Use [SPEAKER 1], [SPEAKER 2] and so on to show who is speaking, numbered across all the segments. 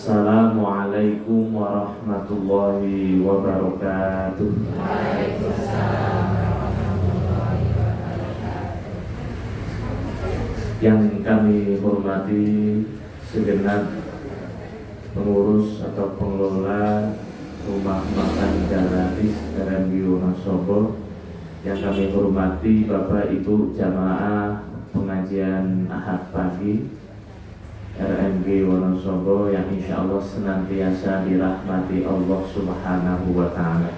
[SPEAKER 1] Assalamualaikum warahmatullahi wabarakatuh.
[SPEAKER 2] Waalaikumsalam warahmatullahi wabarakatuh.
[SPEAKER 1] Yang kami hormati segenap pengurus atau pengelola rumah makan gratis RMG Wonosobo, yang kami hormati Bapak Ibu jamaah pengajian Ahad pagi RMG Wonosobo yang insya Allah senantiasa dirahmati Allah Subhanahu wa Ta'ala.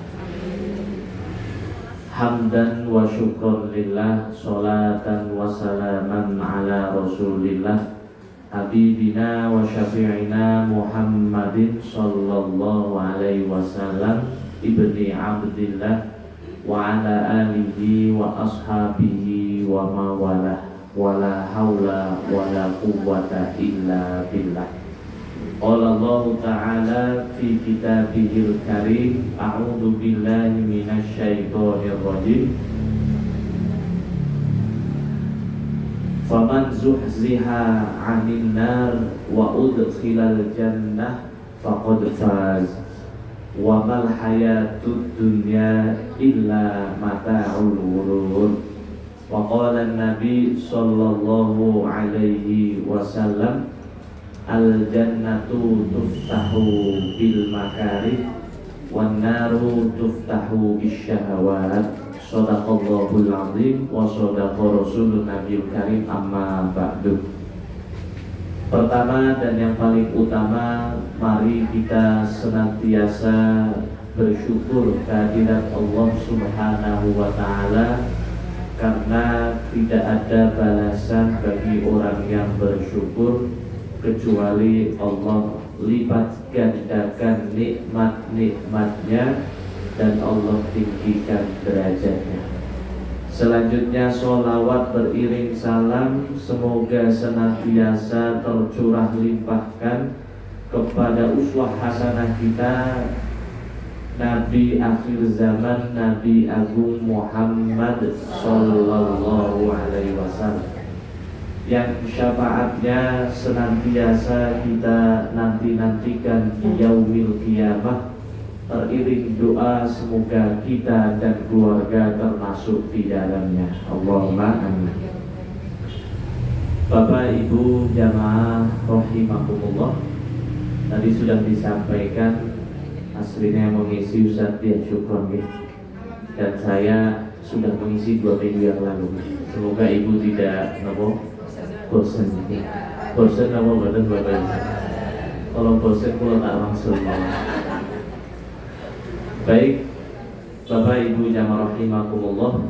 [SPEAKER 1] Hamdan wa syukron lillah, sholatan wa salaman ala rasulillah, habibina wa syafi'ina Muhammadin sallallahu alaihi wasallam, ibni abdillah wa ala alihi wa ashabihi wa mawalah, wala haula wala quwwata illa billah. Qala Allah Ta'ala fi kitabihil karim, a'udzu billahi minasy syaithanir rajim. Faman zuhziha 'anil nar wa udkhilal jannah faqad faz. Wa mal hayatud dunya illa mata'ul ghurur. Wa qala an-nabi sallallahu alaihi wasallam, al-jannatu tuftahu bil makarih wan naru tuftahu bisyahawat. Shadaqallahul azim wa shadaqa rasulun nabiyul karim, amma ba'du. Pertama dan yang paling utama, mari kita senantiasa bersyukur kehadirat Allah Subhanahu wa Ta'ala, karena tidak ada balasan bagi orang yang bersyukur kecuali Allah lipat gandakan nikmat-nikmatnya dan Allah tinggikan derajatnya. Selanjutnya sholawat beriring salam semoga senantiasa tercurah limpahkan kepada uswah hasanah kita, Nabi akhir zaman, Nabi Agung Muhammad sallallahu alaihi wasallam, yang syafaatnya senantiasa kita nanti-nantikan di yaumil qiyamah. Teriring doa semoga kita dan keluarga termasuk di dalamnya. Allahumma amin. Bapak Ibu jamaah rahimakumullah, tadi sudah disampaikan aslinya mengisi Ustaz ya, syukron ya. Dan saya sudah mengisi 2 minggu yang lalu. Semoga ibu tidak bosan ya. Bosan badan bapak. Kalau bosan kalau tak langsung. Baik Bapak Ibu jamaah rahimakumullah,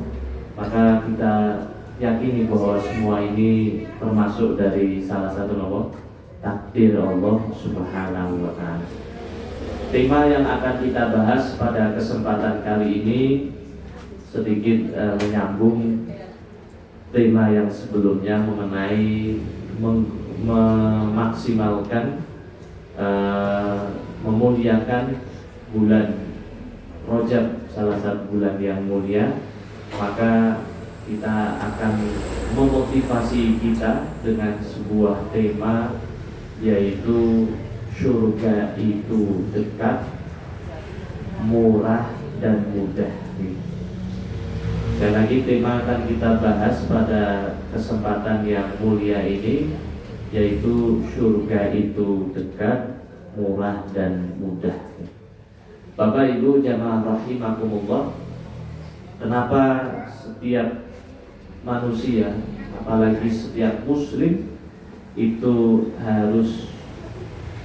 [SPEAKER 1] maka kita yakini bahwa semua ini termasuk dari salah satu takdir Allah Subhanahu wa Ta'ala. Tema yang akan kita bahas pada kesempatan kali ini sedikit menyambung tema yang sebelumnya mengenai memaksimalkan memuliakan bulan Rajab, salah satu bulan yang mulia. Maka kita akan memotivasi kita dengan sebuah tema, yaitu surga itu dekat, murah dan mudah. Dan lagi tema akan kita bahas pada kesempatan yang mulia ini, yaitu surga itu dekat, murah dan mudah. Bapak Ibu jamaah rahimakumullah, kenapa setiap manusia, apalagi setiap muslim, itu harus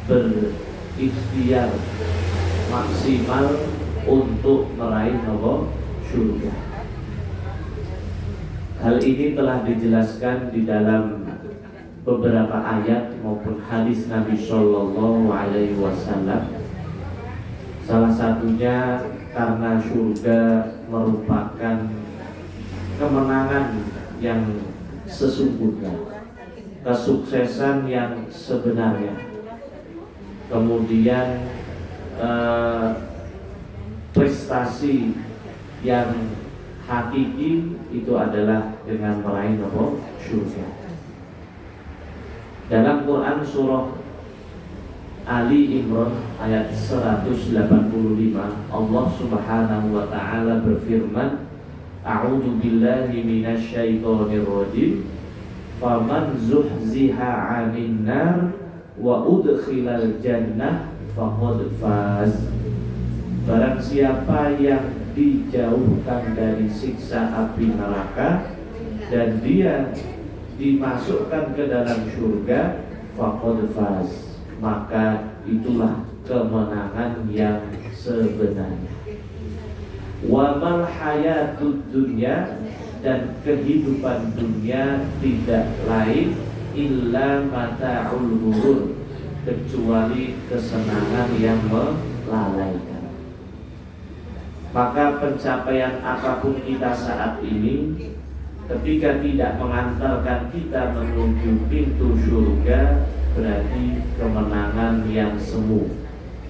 [SPEAKER 1] berikhtiar maksimal untuk meraih surga. Hal ini telah dijelaskan di dalam beberapa ayat maupun hadis Nabi Sallallahu Alaihi Wasallam. Salah satunya karena surga merupakan kemenangan yang sesungguhnya, kesuksesan yang sebenarnya. Kemudian prestasi yang hakiki itu adalah dengan meraih surga. Dalam Quran surah Ali Imran ayat 185 Allah Subhanahu wa taala berfirman, A'udzu billahi minasyaitonir rajim. Faman zuhziha 'anil nar wa udkhilal jannah faqad faz. Barang siapa yang dijauhkan dari siksa api neraka dan dia dimasukkan ke dalam surga, faqad faz, maka itulah kemenangan yang sebenarnya. Wa mal hayatud dunya, dan kehidupan dunia tidak lain illa mata'ul ghurur, kecuali kesenangan yang melalaikan. Maka pencapaian apapun kita saat ini, ketika tidak mengantarkan kita menuju pintu surga, berarti kemenangan yang semu,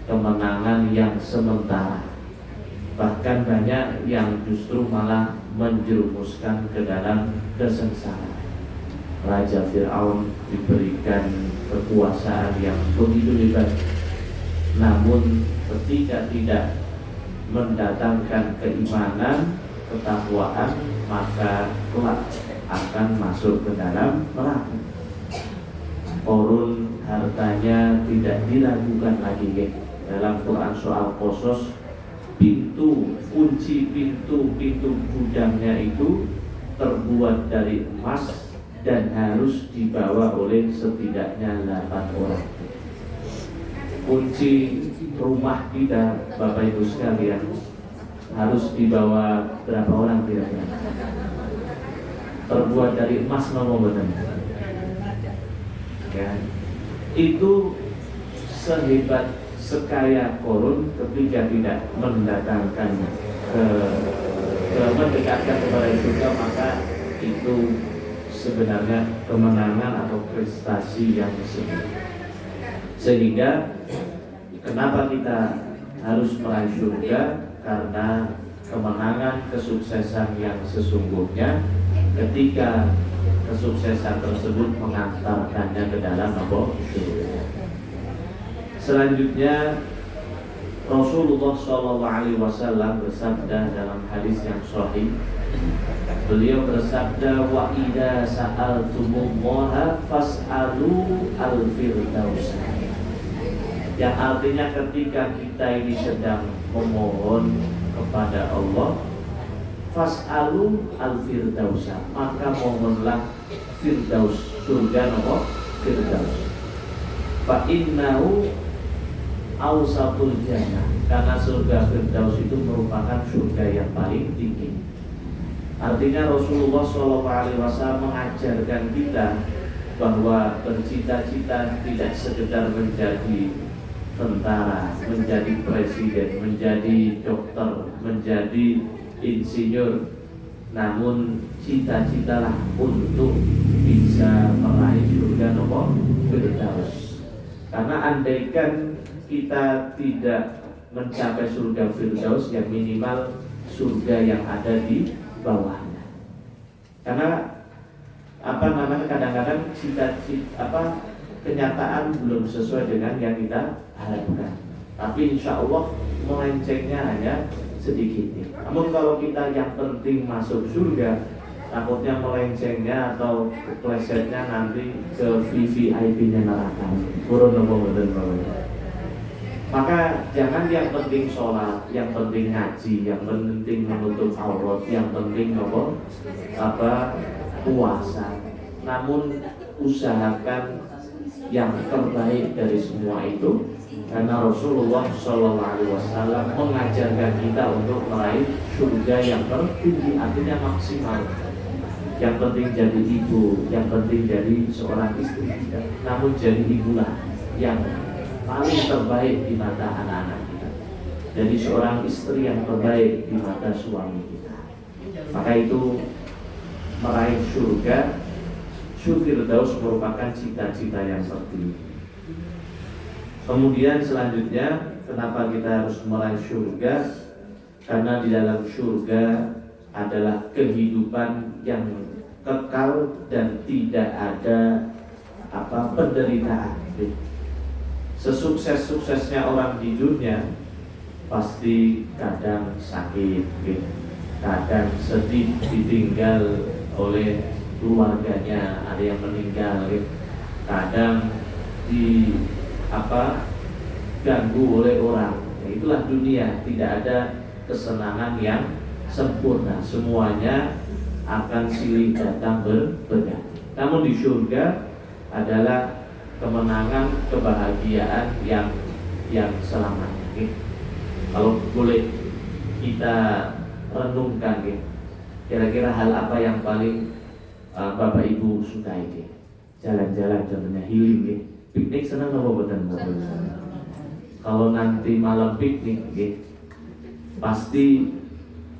[SPEAKER 1] kemenangan yang sementara. Bahkan banyak yang justru malah menjerumuskan ke dalam kesengsaraan. Raja Fir'aun diberikan kekuasaan yang begitu hebat, namun ketika tidak mendatangkan keimanan, ketakwaan, maka kelak akan masuk ke dalam neraka. Korun hartanya tidak diragukan lagi. Dalam Quran soal Qasas, kunci pintu gudangnya itu terbuat dari emas dan harus dibawa oleh setidaknya 8 orang. Kunci rumah kita, Bapak Ibu sekalian, harus dibawa berapa orang kira-kira? Terbuat dari emas, nomor benar. Ya, itu sehebat sekaya korun, ketika tidak mendatangkan mendekatkan kepada surga, maka itu sebenarnya kemenangan atau prestasi yang besar. Sehingga kenapa kita harus meraih surga? Karena kemenangan, kesuksesan yang sesungguhnya ketika kesuksesan tersebut mengantarkannya ke dalam surga. Selanjutnya Rasulullah SAW bersabda dalam hadis yang sahih. Beliau bersabda, wa idza sa'altumullaha fas'alu al-firdaus. Yang artinya ketika kita ini sedang memohon kepada Allah, fas'alu al-firdaus, maka mohonlah firdaus, surga nomor firdaus. Fa innahu awsatul jannah, karena surga firdaus itu merupakan surga yang paling tinggi. Artinya Rasulullah SAW mengajarkan kita bahwa bercita-cita tidak sekedar menjadi tentara, menjadi presiden, menjadi dokter, menjadi insinyur, namun cita-citalah untuk bisa meraih surga nomor firdaus. Karena andaikan kita tidak mencapai surga firdaus, yang minimal surga yang ada di bawahnya. Karena kadang-kadang kenyataan belum sesuai dengan yang kita harapkan. Tapi insya Allah melencengnya hanya sedikit. Namun kalau kita yang penting masuk surga, takutnya melencengnya atau keplesetnya nanti ke VVIP-nya neraka. Maka jangan yang penting sholat, yang penting ngaji, yang penting menutup aurat, yang penting puasa. Namun usahakan yang terbaik dari semua itu, karena Rasulullah SAW mengajarkan kita untuk meraih surga yang tertinggi, artinya maksimal. Yang penting jadi ibu, yang penting jadi seorang istri, namun jadi ibulah yang paling terbaik di mata anak-anak kita. Jadi seorang istri yang terbaik di mata suami kita. Maka itu meraih surga, Firdaus merupakan cita-cita yang tertinggi. Kemudian selanjutnya, kenapa kita harus meraih surga? Karena di dalam surga adalah kehidupan yang kekal dan tidak ada penderitaan. Sesukses-suksesnya orang di dunia pasti kadang sakit, gitu. Kadang sedih ditinggal oleh keluarganya, ada yang meninggal, gitu. Kadang di ganggu oleh orang. Ya, itulah dunia, tidak ada kesenangan yang sempurna, semuanya akan silih datang berganti. Namun di surga adalah kemenangan, kebahagiaan yang selamanya. Okay? Kalau boleh kita renungkan, okay? Kira-kira hal apa yang paling Bapak Ibu sukai? Okay? Jalan-jalan, contohnya healing, okay? Piknik senang apa betul? Kalau nanti malam piknik, okay? Pasti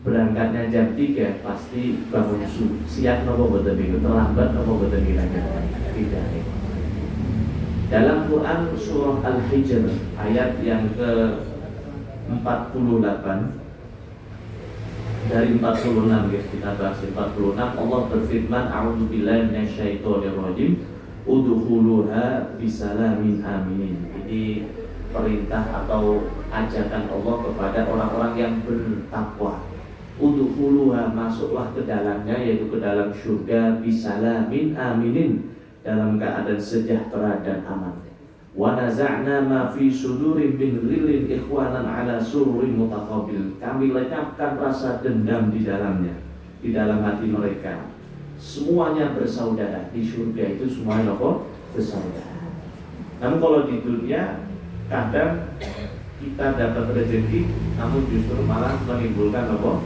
[SPEAKER 1] berangkatnya jam 3, pasti bangun siap nopo boten niku, terlambat nopo boten kira-kira? Tidak. Dalam Quran surah Al-Hijr ayat yang ke-48 dari 46, guys, kita bahas 46. Allah berfirman, a'udzubillahi minasyaitonirrajim, udkhuluha bisalamin aminin. Ini perintah atau ajakan Allah kepada orang-orang yang bertakwa. Udkhuluha, masuklah ke dalamnya, yaitu ke dalam surga, bisalamin aminin, dalam keadaan sejahtera dan aman. Wa naza'na ma fi sudurin min ghillin ikhwanan ala sururin mutaqabil. Kami lenyapkan rasa dendam di dalamnya, di dalam hati mereka. Semuanya bersaudara. Di surga itu semuanya apa? Bersaudara. Namun kalau di dunia kadang kita dapat rezeki, namun justru malah menimbulkan apa?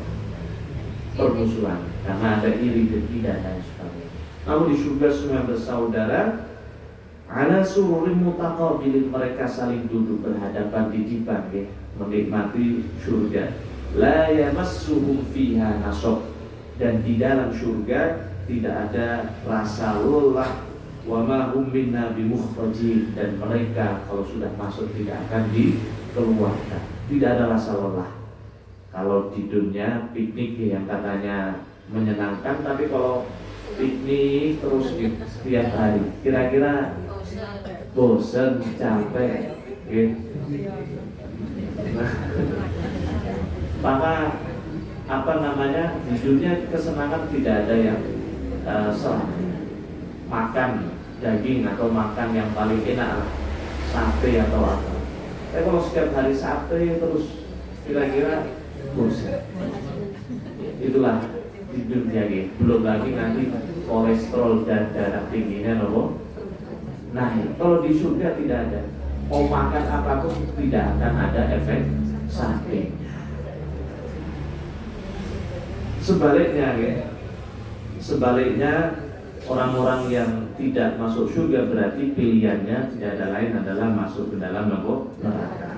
[SPEAKER 1] Permusuhan, karena ada iri dengki dan lain sebagainya. Namun di surga semua bersaudara. Ala sururin mutaqabilin, mereka saling duduk berhadapan di depan, ya, menikmati surga. La yamassuhum fiha nasab, dan di dalam surga tidak ada rasa lelah. Wa ma hum minna bimukhrajin, dan mereka kalau sudah masuk tidak akan dikeluarkan. Tidak ada rasa lelah. Kalau di dunia piknik yang katanya menyenangkan, tapi kalau piknik terus setiap hari, kira-kira bosan, capek, gitu. Maka di dunia kesenangan tidak ada yang selamanya. Makan daging atau makan yang paling enak lah, sate atau apa. Tapi kalau setiap hari sate terus, kira-kira bosan. Itulah di dunia, gitu. Belum lagi nanti kolesterol dan darah tingginya nopo. Nah, kalau di surga tidak ada. Mau makan apapun tidak akan ada efek samping. Sebaliknya orang-orang yang tidak masuk surga berarti pilihannya tidak ada lain adalah masuk ke dalam neraka.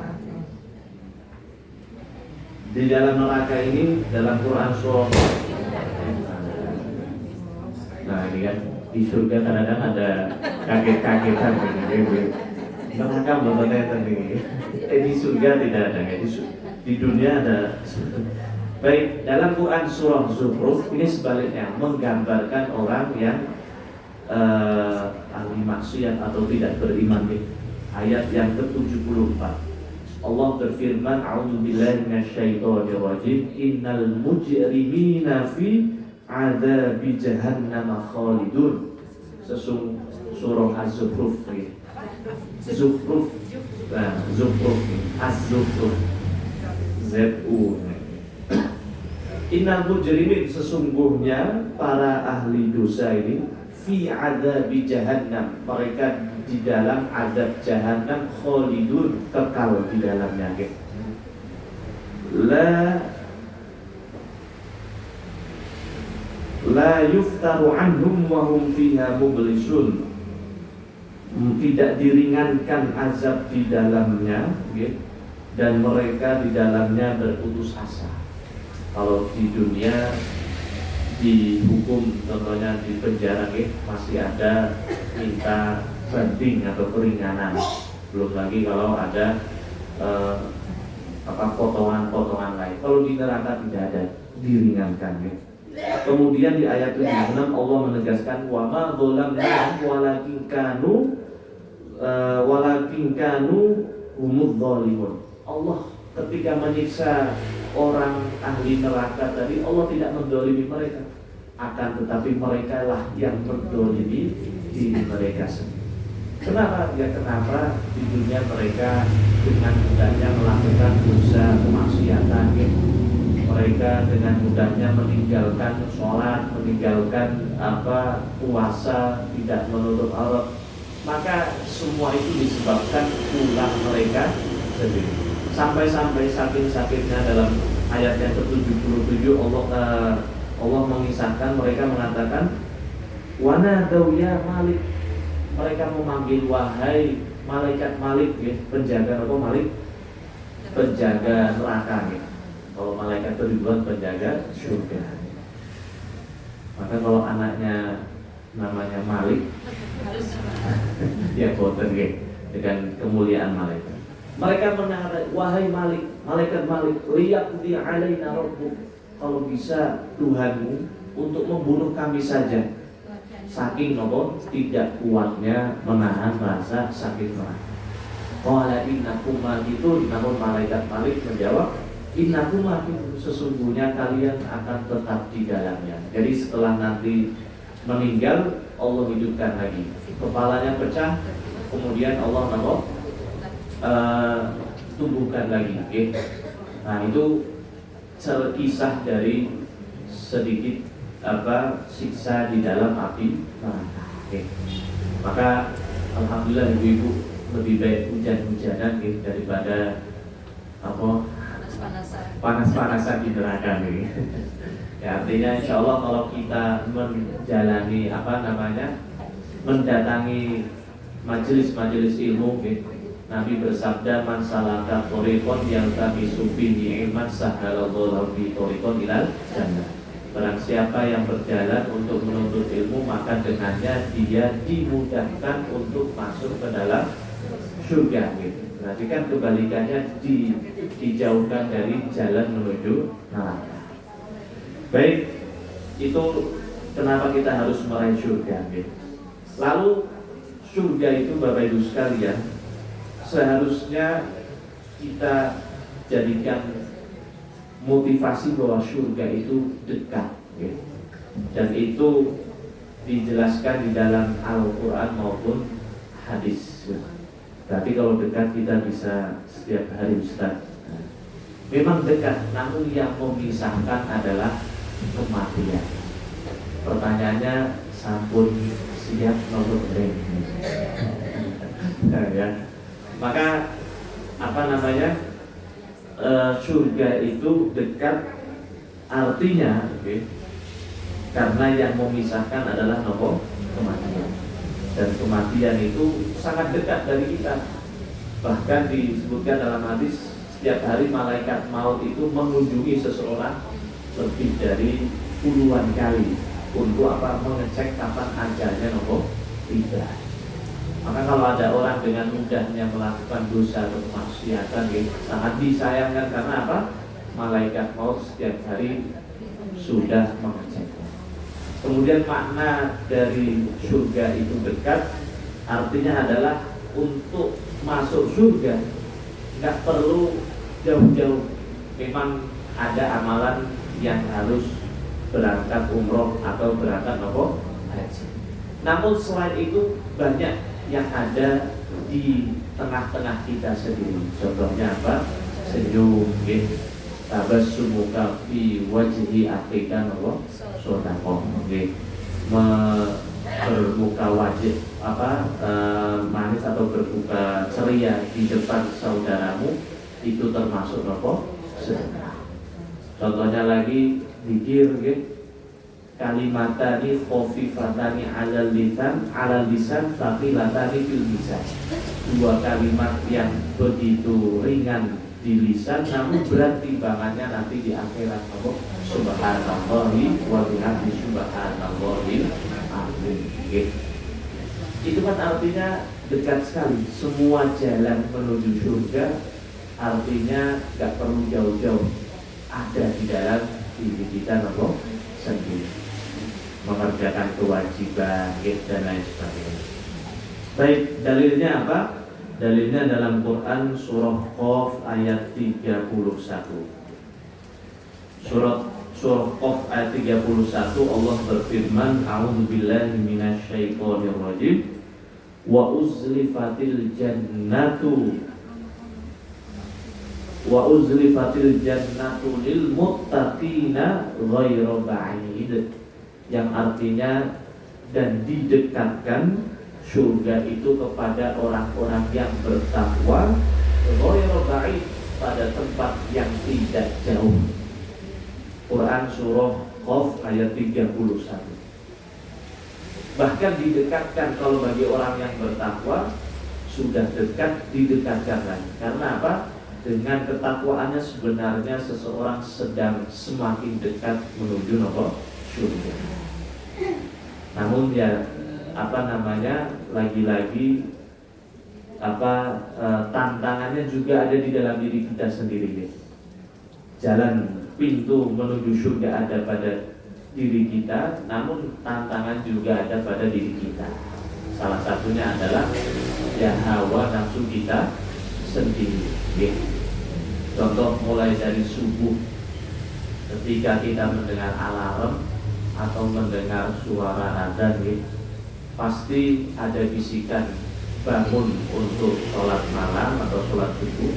[SPEAKER 1] Di dalam neraka ini dalam Quran surah, nah ini kan di surga kadang-kadang ada kaget-kagetan begini. Neraka berbeda tadi. Di surga tidak ada, di dunia ada. Baik, dalam Quran surah Zukhruf ini sebaliknya menggambarkan orang yang ahli maksiat atau tidak beriman. Ayat yang ke-74. Allah berfirman, a'udzubillahi minasyaitonirrajim, innal mujrimina fi adzabi jahannam khalidun. Surah Az-Zukhruf. Zukhruf. Az-Zukhruf. Z-U. Innal mujrimin, sesungguhnya para ahli dosa ini fi adzabi jahannam, mereka di dalam azab jahannam khalidun, kekal di dalamnya. La yuftaru anhum wa hum fiha mublisun, tidak diringankan azab di dalamnya, dan mereka di dalamnya berputus asa. Kalau di dunia dihukum, contohnya di penjara, masih ada minta banding atau keringanan. Belum lagi kalau ada potongan-potongan lain. Kalau di neraka tidak ada, diringankan. Kemudian di ayat 76 Allah menegaskan, wa ma dzalamnahum walakin kanu walakin kanu humudz zalimun. Allah ketika menyiksa orang ahli neraka tadi, Allah tidak mendolimi mereka, akan tetapi mereka lah yang mendolimi diri mereka sendiri. Kenapa? Ya kenapa di dunia mereka dengan mudahnya melakukan dosa kemaksiatan, ya. Mereka dengan mudahnya meninggalkan sholat, meninggalkan puasa, tidak menutup aurat. Maka semua itu disebabkan ulah mereka sendiri. Sampai-sampai saking-sakitnya dalam ayat yang ke-77 Allah mengisahkan, mereka mengatakan wanadau ya Malik. Mereka memanggil wahai malaikat Malik, ya, penjaga apa Malik? Penjaga neraka, ya. Kalau malaikat itu dibuat penjaga surga. Maka kalau anaknya namanya Malik, ya boten, ya, dengan kemuliaan malaikat. Mereka mengatakan wahai Malik, malaikat Malik, liyaqdi alaina rabbuk. Kalau bisa Tuhanmu untuk membunuh kami saja. Saking tidak kuatnya menahan rasa sakit neraka. Qala innakum makithun. Namun malaikat Malik menjawab, innakum makithun, sesungguhnya kalian akan tetap di dalamnya. Jadi setelah nanti meninggal, Allah hidupkan lagi. Kepalanya pecah, kemudian Allah tumbuhkan lagi. Okay? Nah itu kisah dari sedikit siksa di dalam api neraka. Okay. Maka alhamdulillah ibu-ibu lebih baik hujan-hujanan daripada panas-panasan di neraka nih. Ya, artinya insya Allah kalau kita menjalani mendatangi majelis-majelis ilmu, Nabi bersabda, man salaka thoriqan yaltamisu fihi ilman sahhalallahu bihi thoriqan ilal jannah. Barang siapa yang berjalan untuk menuntut ilmu, maka dengannya dia dimudahkan untuk masuk ke dalam surga. Berarti kan kebalikannya, dijauhkan dari jalan menuju neraka. Baik, itu kenapa kita harus meraih surga. Lalu surga itu Bapak Ibu sekalian, seharusnya kita jadikan motivasi bahwa surga itu dekat, ya. Dan itu dijelaskan di dalam Al-Quran maupun hadis, ya. Berarti kalau dekat kita bisa setiap hari Ustaz. Memang dekat, namun yang memisahkan adalah kematian. Pertanyaannya, sampun siap nomor ya. Maka surga itu dekat, artinya karena yang memisahkan adalah kematian. Dan kematian itu sangat dekat dari kita. Bahkan disebutkan dalam hadis, setiap hari malaikat maut itu mengunjungi seseorang lebih dari puluhan kali untuk mengecek kapan ajalnya tiba. Maka kalau ada orang dengan mudahnya melakukan dosa atau kemaksiatan, sangat disayangkan karena malaikat maut setiap hari sudah mengeceknya. Kemudian makna dari surga itu dekat, artinya adalah untuk masuk surga nggak perlu jauh-jauh. Memang ada amalan yang harus berangkat umroh atau berangkat haji. Namun selain itu banyak yang ada di tengah-tengah kita sendiri. Contohnya senyum, tabassumuka fi wajhi akhika shadaqah, bermuka wajib manis atau berbuka ceria di depan saudaramu, itu termasuk sedekah. Contohnya lagi zikir, kalimatani khafifatani alal lisan thaqilatani fil mizan. Dua kalimat yang begitu ringan di lisan namun berat timbangannya nanti di akhirat. Subhanallahi wa bihamdihi subhanallahil azim. Itu kan artinya dekat sekali. Semua jalan menuju surga artinya gak perlu jauh-jauh, ada di dalam diri kita sendiri. Mengerjakan kewajiban dan lain sebagainya. Baik, dalilnya apa? Dalilnya dalam Quran surah Qaf ayat 31. Surah Qaf ayat 31 Allah berfirman, A'udzubillahi minasyaitonirrajim. Wa uzlifatil jannatu lil muttaqina ghairu ba'id, yang artinya dan didekatkan surga itu kepada orang-orang yang bertakwa ghairu ba'id, pada tempat yang tidak jauh. Quran surah Qaf ayat 31. Bahkan didekatkan, kalau bagi orang yang bertakwa sudah dekat, didekatkan lagi. Karena apa? Dengan ketakwaannya sebenarnya seseorang sedang semakin dekat menuju surga. Namun ya lagi-lagi tantangannya juga ada di dalam diri kita sendiri. Jalan pintu menuju surga ada pada diri kita, namun tantangan juga ada pada diri kita. Salah satunya adalah ya hawa nafsu kita sendiri. Contoh mulai dari subuh, ketika kita mendengar alarm atau mendengar suara adzan, pasti ada bisikan bangun untuk sholat malam atau sholat subuh,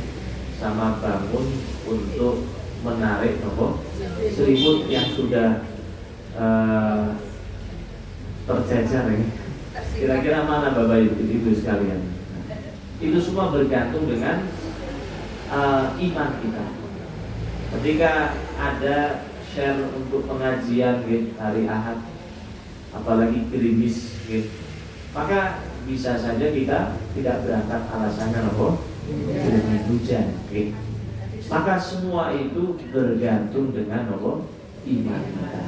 [SPEAKER 1] sama bangun untuk menarik selimut yang sudah tercecer ini. Kira-kira mana Bapak Ibu sekalian? Itu semua bergantung dengan iman kita. Ketika ada share untuk pengajian hari Ahad, apalagi gerimis, maka bisa saja kita tidak berangkat, alasannya hujan. Maka semua itu bergantung dengan iman kita.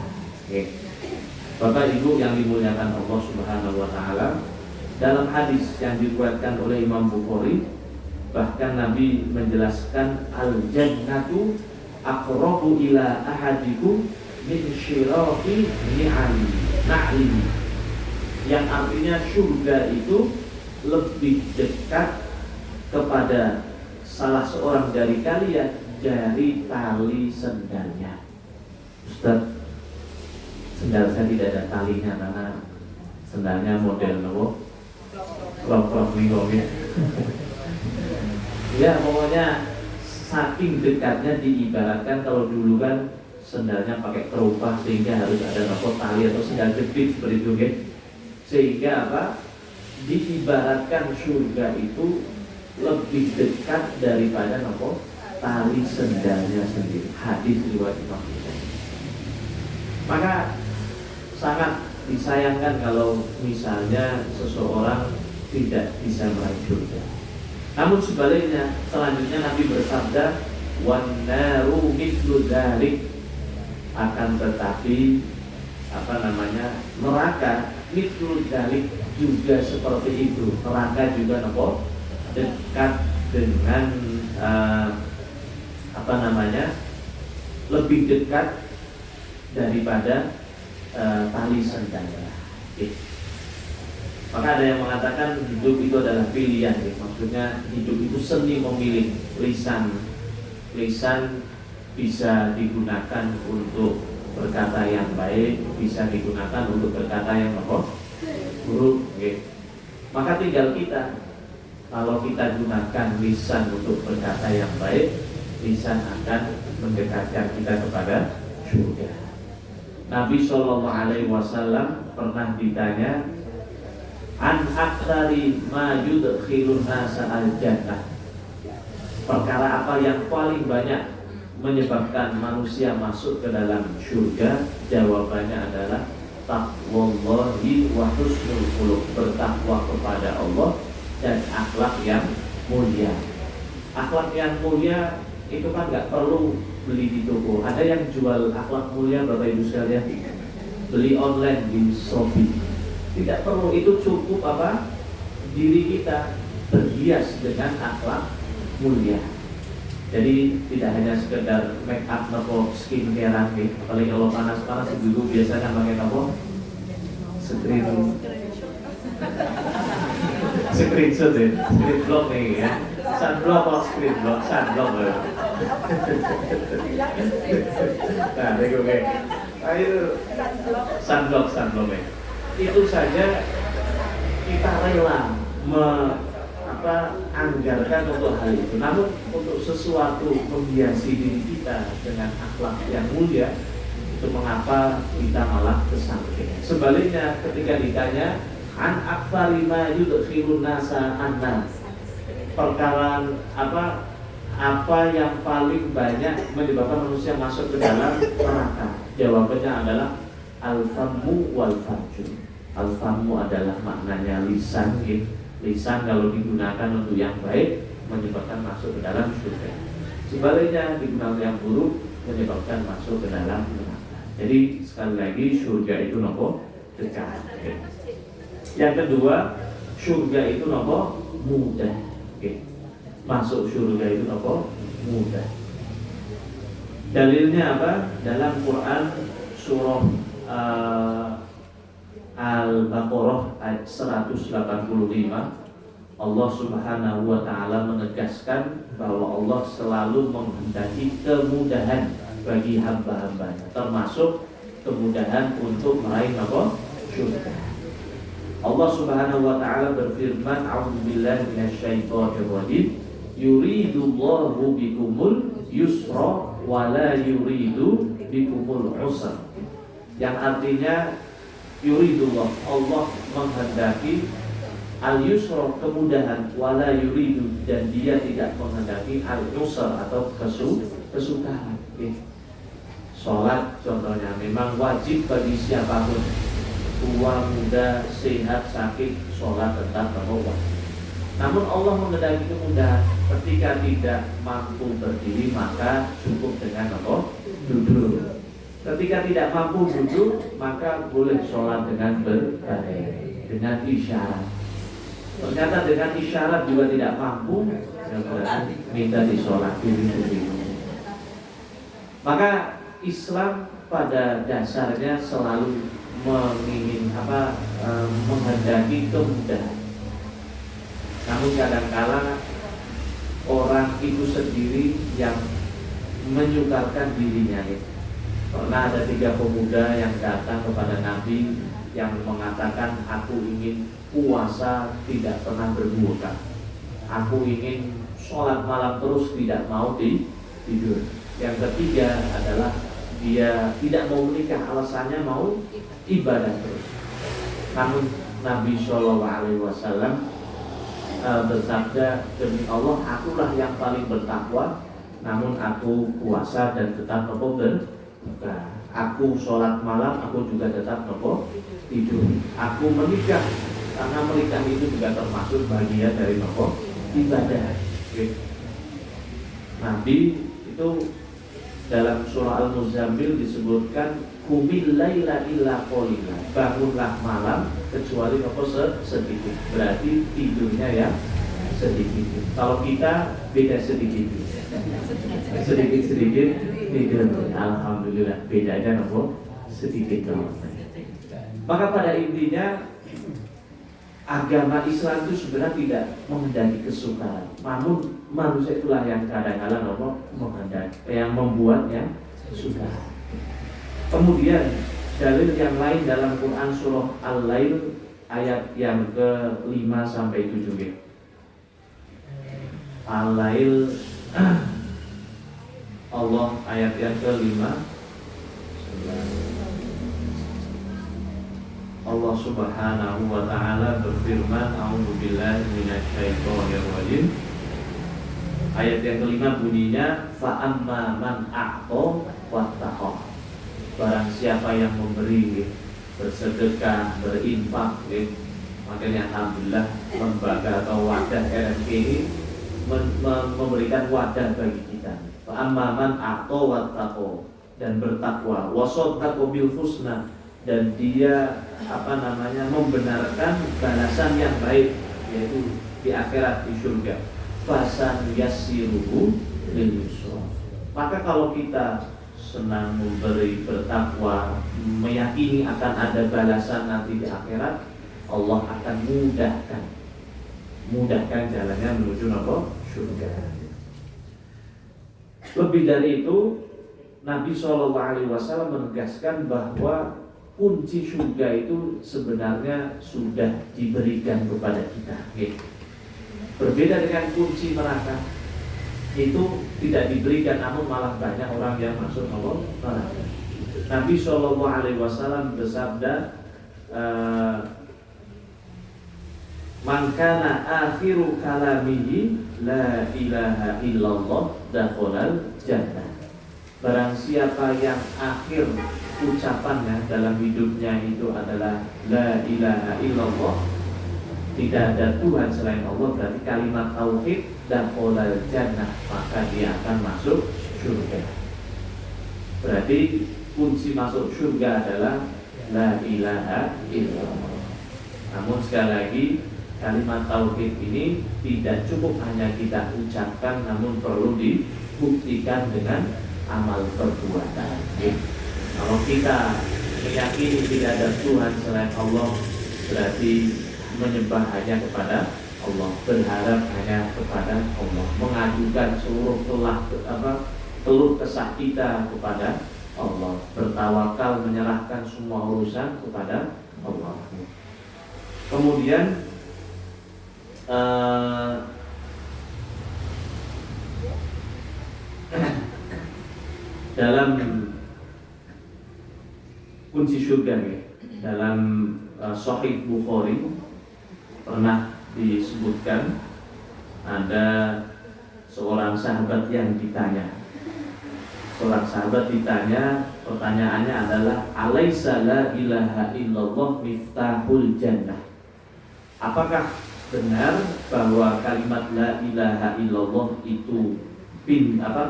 [SPEAKER 1] Bapak Ibu yang dimuliakan Allah Subhanahu wa taala, dalam hadis yang diriwayatkan oleh Imam Bukhari, bahkan Nabi menjelaskan al-jannatu aqrabu ila ahadikum min syirafi na'li, yang artinya surga itu lebih dekat kepada salah seorang dari kalian dari tali sendalnya. Ustaz, sendal saya tidak ada talinya karena sendalnya model krop nih. Ya pokoknya saking dekatnya, diibaratkan kalau dulu kan sendalnya pakai kerupak sehingga harus ada tali atau sendal jepit seperti itu, sehingga diibaratkan surga itu lebih dekat daripada tali sendalnya sendiri. Hadis riwayat Imam Bukhari. Maka sangat disayangkan kalau misalnya seseorang tidak bisa meraih surga. Namun sebaliknya, selanjutnya Nabi bersabda, wan naru mithlu dzalik, akan tetapi neraka mithlu dzalik juga seperti itu. Neraka juga dekat dengan lebih dekat daripada tali sendalnya. Maka ada yang mengatakan hidup itu adalah pilihan, maksudnya hidup itu seni memilih. Lisan bisa digunakan untuk berkata yang baik, bisa digunakan untuk berkata yang buruk. Maka tinggal kita, kalau kita gunakan lisan untuk berkata yang baik, lisan akan mendekatkan kita kepada surga. Nabi SAW pernah ditanya, an aktsari ma yudkhilun nasa al-jannah, perkara apa yang paling banyak menyebabkan manusia masuk ke dalam surga? Jawabannya adalah taqwallahi wa husnul khuluq, bertakwa kepada Allah dan akhlak yang mulia. Akhlak yang mulia itu kan nggak perlu beli di toko. Ada yang jual akhlak mulia, Bapak Ibu sekalian, beli online di Shopee. Tidak perlu, itu cukup diri kita berhias dengan akhlak mulia. Jadi tidak hanya sekedar make up atau skincare, apalagi kalau panas-panas dulu biasanya pakai screen Screenshot ya, screenshot nih ya. Sunblock atau screenshot, sunblock ya. Nah, oke. Ayo sunblock ya. Itu saja kita rela anggarkan untuk hal itu. Namun untuk sesuatu menghiasi diri kita dengan akhlak yang mulia, itu mengapa kita malah kesampaian. Sebaliknya ketika ditanya an aktsari ma yudkhilun nasa annas, perkara apa yang paling banyak menyebabkan manusia masuk ke dalam neraka? Jawabannya adalah al-fammu wal farju. Al-fammu adalah maknanya lisan. Lisan kalau digunakan untuk yang baik menyebabkan masuk ke dalam surga. Sebaliknya digunakan yang buruk menyebabkan masuk ke dalam neraka. Jadi sekali lagi surga itu nopo dekat. Yang kedua, surga itu nopo mudah. Masuk surga itu nopo mudah. Dalilnya apa? Dalam Quran surah Al-Baqarah ayat 185, Allah Subhanahu wa taala menegaskan bahwa Allah selalu menghendaki kemudahan bagi hamba-hambanya, termasuk kemudahan untuk meraih apa? Surga. Allah Subhanahu wa taala berfirman, "A'udzubillahi minasyaitonir rajim. Yuridullahu bikumul yusra wa la yuridu bikumul usra." Yang artinya yuridullah, Allah menghendaki al-yusra, kemudahan, wala yuridu, dan dia tidak menghendaki al-usra atau kesukaran. Sholat contohnya memang wajib bagi siapapun, tua, muda, sehat, sakit, sholat tetap wajib. Namun Allah menghendaki kemudahan. Ketika tidak mampu berdiri maka cukup dengan duduk. Ketika tidak mampu duduk, maka boleh sholat dengan berbaring, dengan isyarat. Ternyata dengan isyarat juga tidak mampu, ya berarti minta disolati dulu. Maka Islam pada dasarnya selalu menghendaki kemudahan. Namun kadang-kala orang itu sendiri yang menyukarkan dirinya. Pernah ada 3 pemuda yang datang kepada Nabi yang mengatakan, aku ingin puasa tidak pernah berbuka, aku ingin sholat malam terus tidak mau tidur. Yang ketiga adalah dia tidak mau menikah, alasannya mau ibadah terus. Namun Nabi SAW bersabda, demi Allah akulah yang paling bertakwa, namun aku puasa dan tetap berbuka. Aku sholat malam, aku juga tetap tidur. Aku menikah, karena menikah itu juga termasuk bagian dari ibadah. Nabi itu dalam surah Al-Muzammil disebutkan kumil laila illa qalila, bangunlah malam kecuali sedikit. Berarti tidurnya ya sedikit. Kalau kita beda sedikit. Sedikit tidur. Alhamdulillah bedanya sedikit. Maka pada intinya agama Islam itu sebenarnya tidak menghendaki kesukaran. Namun manusia itulah yang kadang-kadang menghendaki, yang membuatnya sukar. Kemudian dalil yang lain dalam Quran surah Al-Lail ayat yang ke-5 sampai 7. Al-Lail Allah ayat yang ke-5. Allah Subhanahu wa taala berfirman, a'udzubillahi minasyaitonir rajim. Ayat yang ke-5 bunyinya, fa amma man a'ta wattaqa. Barang siapa yang memberi, bersedekah, berinfak, makanya alhamdulillah lembaga atau wadah RMK ini memberikan wadah bagi kita. Fa amma man a'ta wattaqa, dan bertakwa, wasaddaqa bil husna, dan dia membenarkan balasan yang baik, yaitu di akhirat, di surga. Fasan yassiruhu lil yusra. Maka kalau kita senang memberi, bertakwa, meyakini akan ada balasan nanti di akhirat, Allah akan mudahkan mudahkan jalannya menuju surga. Lebih dari itu, Nabi SAW menegaskan bahwa kunci surga itu sebenarnya sudah diberikan kepada kita. Berbeda dengan kunci neraka, itu tidak diberikan, namun malah banyak orang yang masuk neraka. Nabi SAW bersabda, man kana akhiru kalamihi la ilaha illallah dakhalal jannah. Barang siapa yang akhir ucapannya dalam hidupnya itu adalah la ilaha illallah, tidak ada Tuhan selain Allah, berarti kalimat tauhid dakhalal jannah, maka dia akan masuk surga. Berarti kunci masuk surga adalah la ilaha illallah. Namun sekali lagi, kalimat tauhid ini tidak cukup hanya kita ucapkan, namun perlu dibuktikan dengan amal perbuatan. Kalau kita meyakini tidak ada Tuhan selain Allah, berarti menyembah hanya kepada Allah, berharap hanya kepada Allah, mengajukan seluruh keluh kesah kita kepada Allah, bertawakal, menyerahkan semua urusan kepada Allah. Kemudian dalam kunci surga dalam Sahih Bukhari pernah disebutkan ada seorang sahabat yang ditanya. Seorang sahabat ditanya, pertanyaannya adalah alaisa la ilaha illallah miftahul jannah. Apakah benar bahwa kalimat la ilaha illallah itu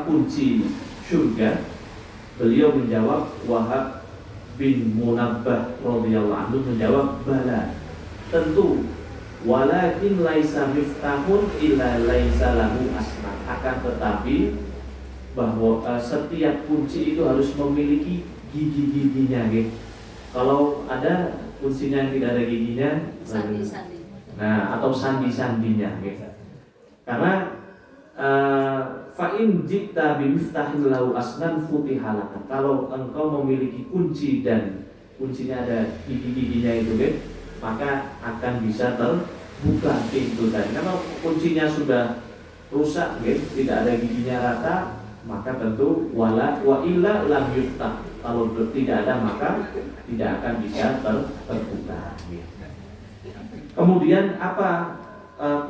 [SPEAKER 1] kunci surga? Beliau menjawab, Wahab bin Munabbah radhiyallahu anhu menjawab, bala, tentu. Walakin laisa miftahun illa laisa lahu asma. Akan tetapi bahwa setiap kunci itu harus memiliki gigi-giginya, gitu. Kalau ada kuncinya yang tidak ada giginya, atau sandi-sandinya, gitu. Karena fa'in jikta bimiftahin lahu asnan futihalaka. Kalau engkau memiliki kunci dan kuncinya ada gigi-giginya itu, gitu, maka akan bisa terbuka pintu tadi. Kalau kuncinya sudah rusak, gitu, tidak ada giginya rata, maka tentu wa illa lam yuftah. Kalau tidak ada maka tidak akan bisa terbuka. Kemudian apa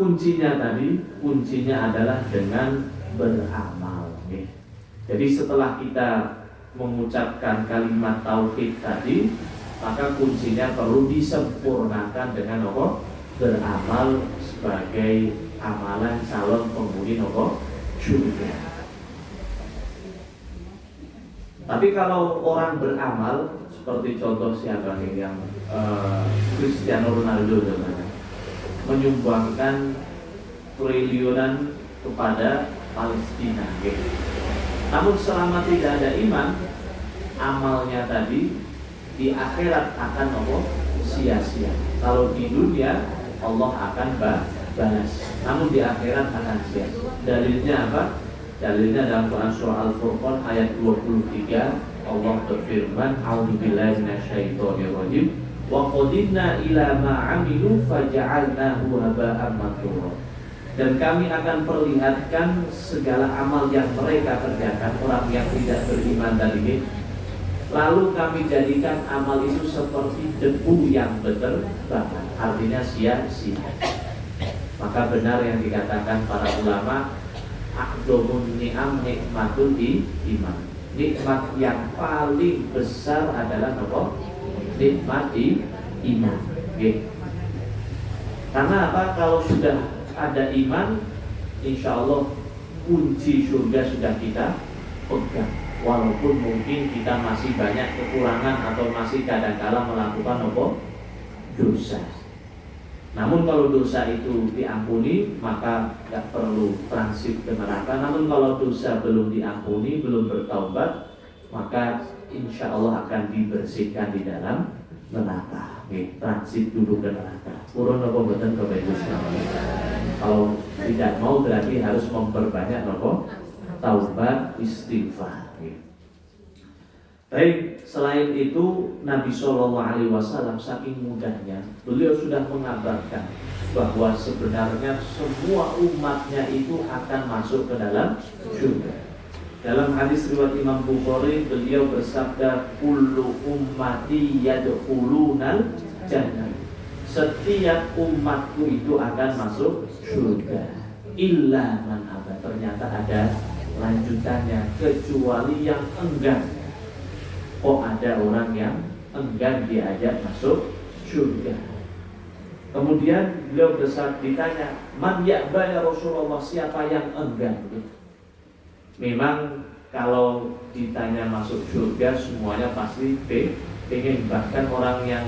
[SPEAKER 1] kuncinya tadi? Kuncinya adalah dengan beramal. Jadi setelah kita mengucapkan kalimat tauhid tadi, maka kuncinya perlu disempurnakan dengan apa? Beramal sebagai amalan calon penghuni surga. Tapi kalau orang beramal seperti contoh siapa nih yang Cristiano Ronaldo namanya, menyumbangkan triliunan kepada Palestina, gitu. Namun selama tidak ada iman, amalnya tadi di akhirat akan sia-sia. Kalau di dunia Allah akan balas, namun di akhirat akan sia-sia. Dalilnya apa? Dalilnya dalam Quran surah Al-Furqan ayat 23, Allah berfirman, A'udzubillahi minasyaitonirrajim, wa qadimna ila ma 'amilu faja'alnahu haba'an mansura. Dan kami akan perlihatkan segala amal yang mereka kerjakan, orang yang tidak beriman tadi, lalu kami jadikan amal itu seperti debu yang berterbangan, artinya sia-sia. Maka benar yang dikatakan para ulama, aqdomun ni'am nikmatul iman. Nikmat yang paling besar adalah apa? Nikmat iman. Karena apa? Kalau sudah ada iman, insya Allah kunci surga sudah kita pegang. Walaupun mungkin kita masih banyak kekurangan atau masih kadang-kala melakukan apa? Dosa. Namun kalau dosa itu diampuni, maka tidak perlu transit ke neraka. Namun kalau dosa belum diampuni, belum bertaubat, maka insya Allah akan dibersihkan di dalam neraka. transit dulu ke neraka. Purun apa mboten Bapak Ibu sekalian? Kalau tidak mau berarti harus memperbanyak nopo taubat istighfar. Baik, selain itu Nabi Shallallahu Alaihi Wasallam saking mudahnya beliau sudah mengabarkan bahwa sebenarnya semua umatnya itu akan masuk ke dalam surga. Dalam hadis riwayat Imam Bukhari beliau bersabda, kullu ummati yadkhulunal jannah. Setiap umatku itu akan masuk surga. Illa man aba. Ternyata ada lanjutannya, kecuali yang enggan. Kok ada orang yang enggan diajak masuk surga? Kemudian beliau ditanya, man ya'ba ya Rasulullah, siapa yang enggan? Memang kalau ditanya masuk surga semuanya pasti pengen. Bahkan orang yang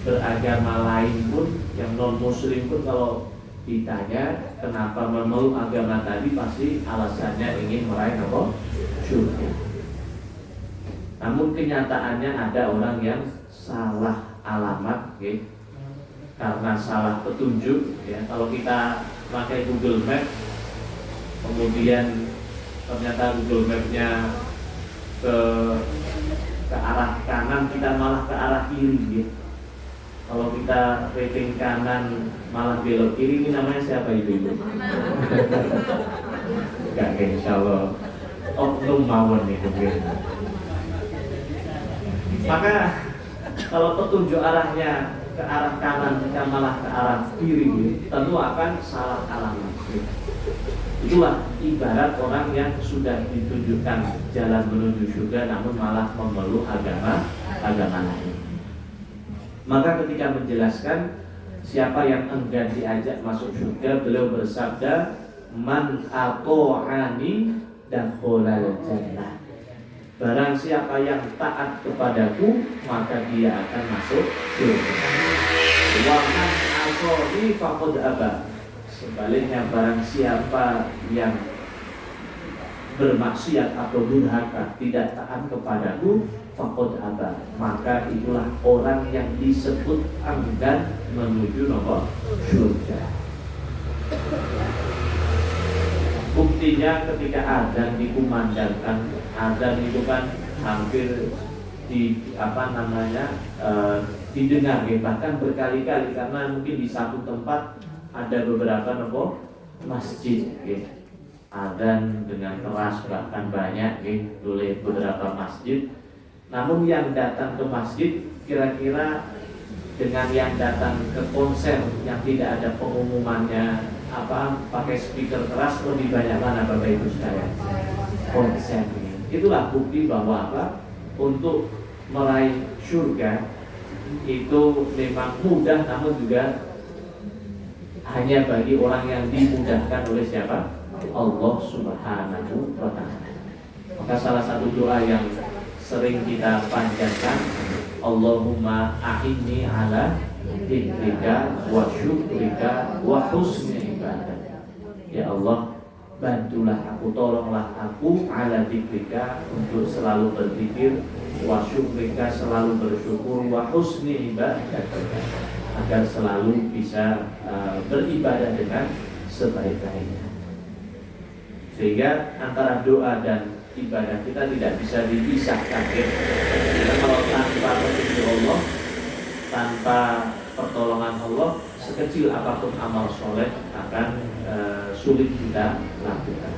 [SPEAKER 1] beragama lain pun, yang non muslim pun kalau ditanya kenapa memeluk agama tadi pasti alasannya ingin meraih apa? Surga. Namun kenyataannya ada orang yang salah alamat, karena salah petunjuk. Kalau kita pakai Google Map, kemudian ternyata Google Map-nya ke arah kanan, kita malah ke arah kiri. Kalau kita rating kanan malah belok kiri, ini namanya siapa itu? Enggak, insya Allah oknum mawon nih mungkin. Maka kalau petunjuk arahnya ke arah kanan, kita malah ke arah kiri, tentu akan salah alamat. Itulah ibarat orang yang sudah ditunjukkan jalan menuju surga namun malah memeluk agama lain. Maka ketika menjelaskan siapa yang enggan diajak masuk surga, beliau bersabda, man ata'ani dakhalal jannah. Barang siapa yang taat kepadaku, maka dia akan masuk surga. Wa man asani faqad aba. Sebaliknya barang siapa yang bermaksiat atau durhaka, tidak taat kepadaku, faqad aba, maka itulah orang yang disebut enggan menuju nomor surga. Buktinya ketika adzan dikumandangkan, adzan itu kan hampir didengar, bahkan berkali-kali, karena mungkin di satu tempat ada beberapa masjid, adzan dengan keras bahkan banyak oleh beberapa masjid. Namun yang datang ke masjid kira-kira dengan yang datang ke konser yang tidak ada pengumumannya pakai speaker keras, lebih banyak mana Bapak Ibu sekalian? Konser. Itulah bukti bahwa untuk meraih surga itu memang mudah, namun juga hanya bagi orang yang dimudahkan oleh siapa? Allah Subhanahu wa ta'ala. Maka salah satu doa yang sering kita panjatkan, Allahumma a'inni ala dzikrika wa syukrika wa husni ibadah. Ya Allah, bantulah aku, tolonglah aku ala dzikrika, untuk selalu berzikir, wa syukrika, selalu bersyukur, wa husni ibadah, agar selalu bisa beribadah dengan sebaik-baiknya. Sehingga antara doa dan ibadah kita tidak bisa dipisahkan. Karena kalau tanpa petunjuk Allah, tanpa pertolongan Allah, sekecil apapun amal soleh akan sulit kita lakukan.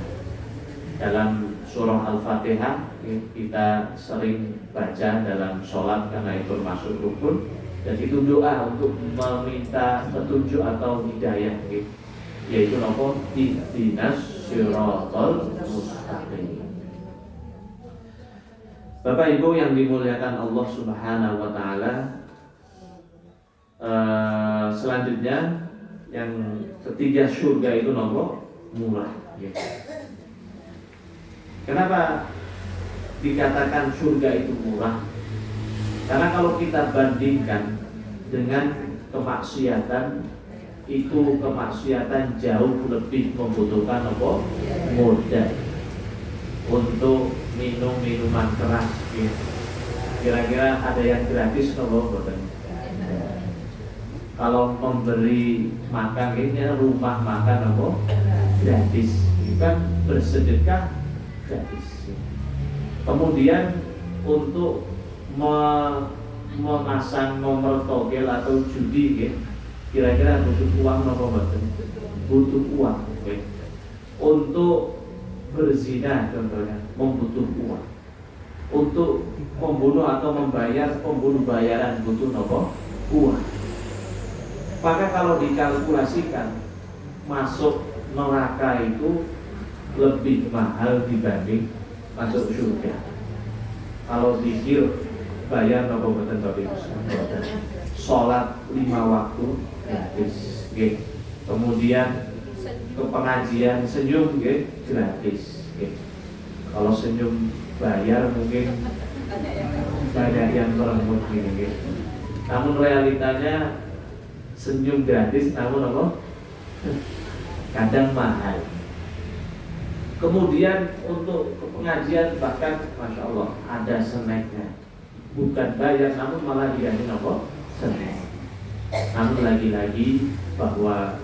[SPEAKER 1] Dalam surah Al-Fatihah kita sering baca dalam sholat karena itu masuk rukun, dan itu doa untuk meminta petunjuk atau hidayah, yaitu ihdinas siratal mustaqim. Bapak Ibu yang dimuliakan Allah Subhanahu wa ta'ala, selanjutnya yang ketiga, surga itu murah. Kenapa dikatakan surga itu murah? Karena kalau kita bandingkan dengan kemaksiatan, itu kemaksiatan jauh lebih membutuhkan modal untuk minum minuman keras. Kira-kira ada yang gratis Kalau memberi makan ini rumah makan apa? Gratis. Itu kan bersedekah gratis. Kemudian untuk memasang nomor togel atau judi ya, kira-kira butuh uang apa mboten? Butuh uang ya. Untuk berzina contohnya membutuh uang. Untuk membunuh atau membayar pembunuh bayaran butuh apa? Uang. Maka kalau dikalkulasikan masuk neraka itu lebih mahal dibanding masuk surga. Kalau zikir bayar apa mboten Bapak Ibu? Salat 5 waktu gratis. Nggih. Kemudian ke pengajian senyum nggih gratis. Nggih. Kalau senyum bayar mungkin banyak yang merenggut gini. Namun realitanya senyum gratis namun apa? Kadang mahal. Kemudian untuk pengajian bahkan Masya Allah ada snacknya. Bukan bayar namun malah dikasih apa? Snack. Namun lagi-lagi bahwa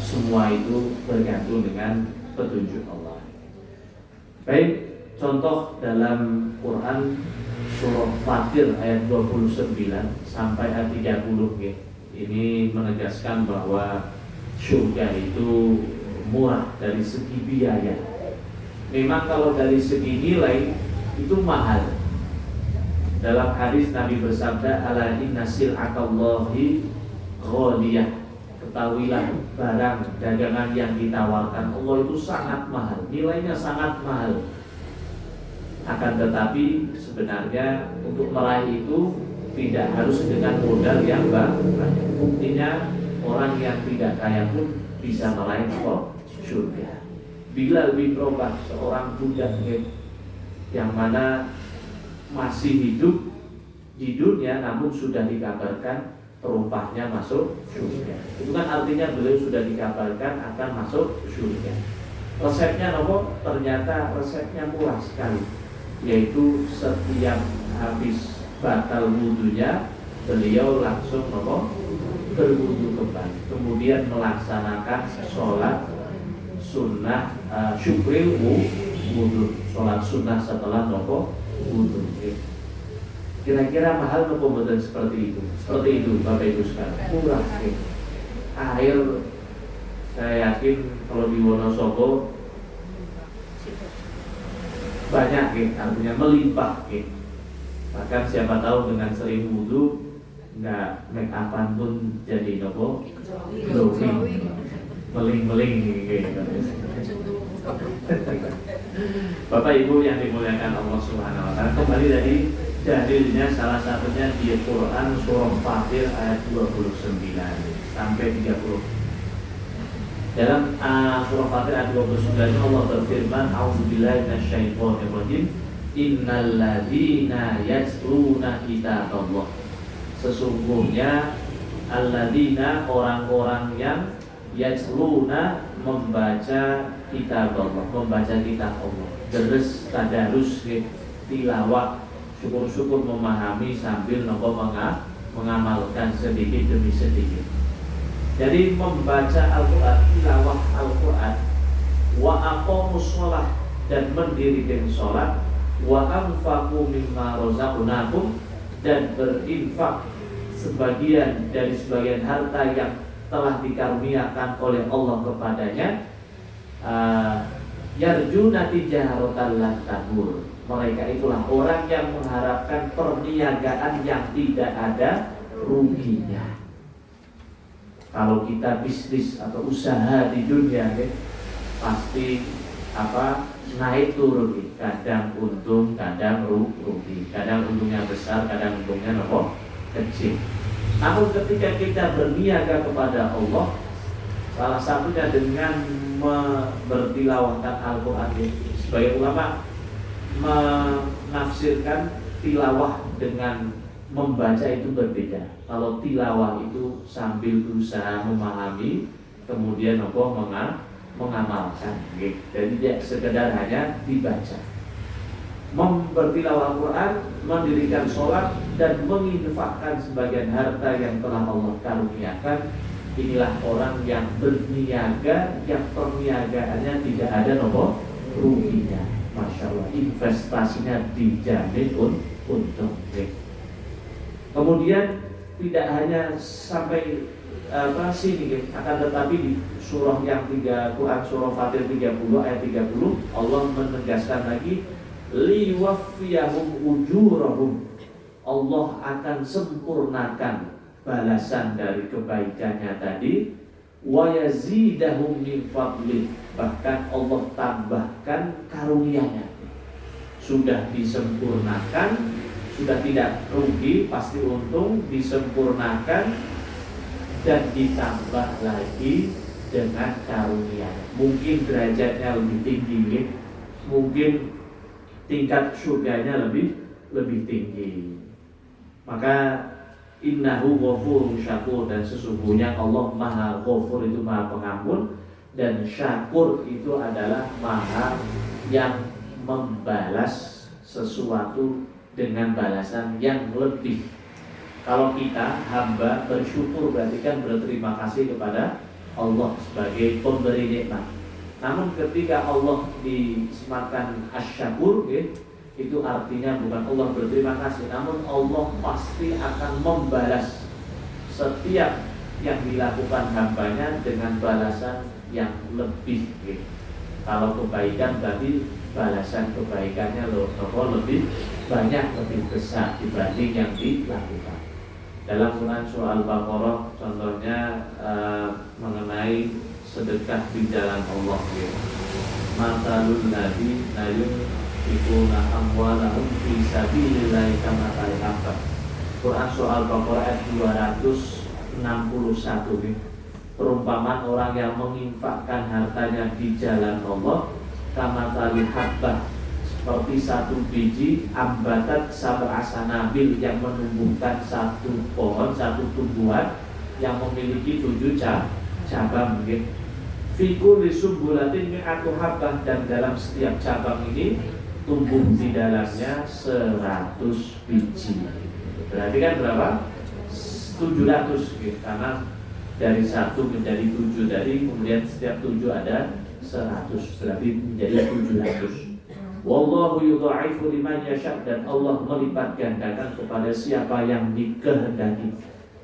[SPEAKER 1] semua itu bergantung dengan petunjuk Allah. Baik, contoh dalam Quran surah Fatir ayat 29 sampai ayat 30 ya. Ini menegaskan bahwa surga itu murah dari segi biaya. Memang kalau dari segi nilai itu mahal. Dalam hadis Nabi bersabda, ala inna sil'atallahi ghaliyah. Ketahuilah barang dagangan yang ditawarkan Allah itu sangat mahal, nilainya sangat mahal. Akan tetapi sebenarnya untuk meraih itu tidak harus dengan modal yang banyak. Buktinya orang yang tidak kaya pun bisa meraih surga. Bilal bin Rabah, seorang budak yang mana masih hidup di dunia namun sudah dikabarkan terumpahnya masuk surga. Itu kan artinya beliau sudah dikabarkan akan masuk surga. Resepnya apa? Ternyata resepnya murah sekali, yaitu setiap habis batal wudunya beliau langsung berwudu kembali, kemudian melaksanakan sholat sunnah syukril wudu, sholat sunnah setelah wudu. Kira-kira mahal nopo mboten seperti itu? Seperti itu Bapak Ibu sekalian. Murah air saya yakin kalau di Wonosobo banyak artinya melimpah Bahkan siapa tahu dengan sering wudu nggak make upan pun jadi nopo glowing, meling-meling Bapak Ibu yang dimuliakan Allah Subhanahu wa taala, kembali dari dalilnya salah satunya di Quran surah Fatir ayat 29 sampai 30. Dalam surah Fatir ayat 29 Allah berfirman, a'udzubillahi minasyaitonir rajim, innal ladzina yatluna kitaballah. Sesungguhnya alladzina, orang-orang yang yatluna, membaca kitab Allah, membaca kitab Allah, deres tadarus tilawah, syukur-syukur memahami sambil mengamalkan sedikit demi sedikit. Jadi membaca Al-Quran, tilawah Al-Quran, wa aqamus shalah, dan mendirikan sholat, wa anfaqu mimma razaqnakum, dan berinfak sebagian dari sebagian harta yang telah dikaruniakan oleh Allah kepadanya, yarjuna tijaratan lan tabur. Mereka itulah orang yang mengharapkan perniagaan yang tidak ada ruginya. Kalau kita bisnis atau usaha di dunia pasti naik turun, kadang untung, kadang rugi, kadang untungnya besar, kadang untungnya kecil. Namun ketika kita berniaga kepada Allah, salah satunya dengan bertilawahkan Al-Quran. Sebagai ulama menafsirkan tilawah dengan membaca itu berbeda. Kalau tilawah itu sambil berusaha memahami, kemudian mengamalkan. Jadi tidak sekedar hanya dibaca. bertilawah Al-Quran, mendirikan sholat, dan menginfakkan sebagian harta yang telah Allah karuniakan. Inilah orang yang berniaga, yang perniagaannya tidak ada nomor ruginya. Masya Allah, investasinya dijamin untung. Kemudian tidak hanya sampai sini, akan tetapi di surah yang 3, Quran surah Fatir 30 ayat 30, Allah menegaskan lagi, liwaffiyahum ujurahum, Allah akan sempurnakan balasan dari kebaikannya tadi, wa yazidahum min fadlih, bahkan Allah tambahkan karunia-Nya. Sudah disempurnakan, sudah tidak rugi, pasti untung, disempurnakan dan ditambah lagi dengan karunia-Nya. Mungkin derajatnya lebih tinggi, mungkin tingkat surganya lebih tinggi. Maka innahu ghafurun syakur, dan sesungguhnya Allah Maha Ghafur, itu Maha Pengampun, dan Syakur itu adalah Maha yang membalas sesuatu dengan balasan yang lebih. Kalau kita hamba bersyukur, berarti kan berterima kasih kepada Allah sebagai pemberi nikmat. Namun ketika Allah disematkan asyakur, itu artinya bukan Allah berterima kasih, namun Allah pasti akan membalas setiap yang dilakukan hambanya dengan balasan yang lebih. Kalau kebaikan berarti balasan kebaikannya lebih banyak, lebih besar dibanding yang dilakukan. Dalam Quran surah Al-Baqarah contohnya mengenai sedekah di jalan Allah. Matalul ladzi yunfiquna amwalahum fi sabilillahi kamathali habbah. Quran surah Al-Baqarah ayat 261. Perumpamaan orang yang menginfakkan hartanya di jalan Allah, kamathali habbah, seperti satu biji ambatat sab'a sanabil, yang menumbuhkan satu pohon, satu tumbuhan yang memiliki 7 cabang. Fi kulli sumbulatin mi'atu habbah, dan dalam setiap cabang ini tumbuh di dalamnya 100 biji. Berarti kan berapa? 700 karena dari 1 menjadi 7, dari kemudian setiap 7 ada 100, berarti menjadi 700. Wallahu yudha'ifu liman yasha', dan Allah melipat gandakan kepada siapa yang dikehendaki.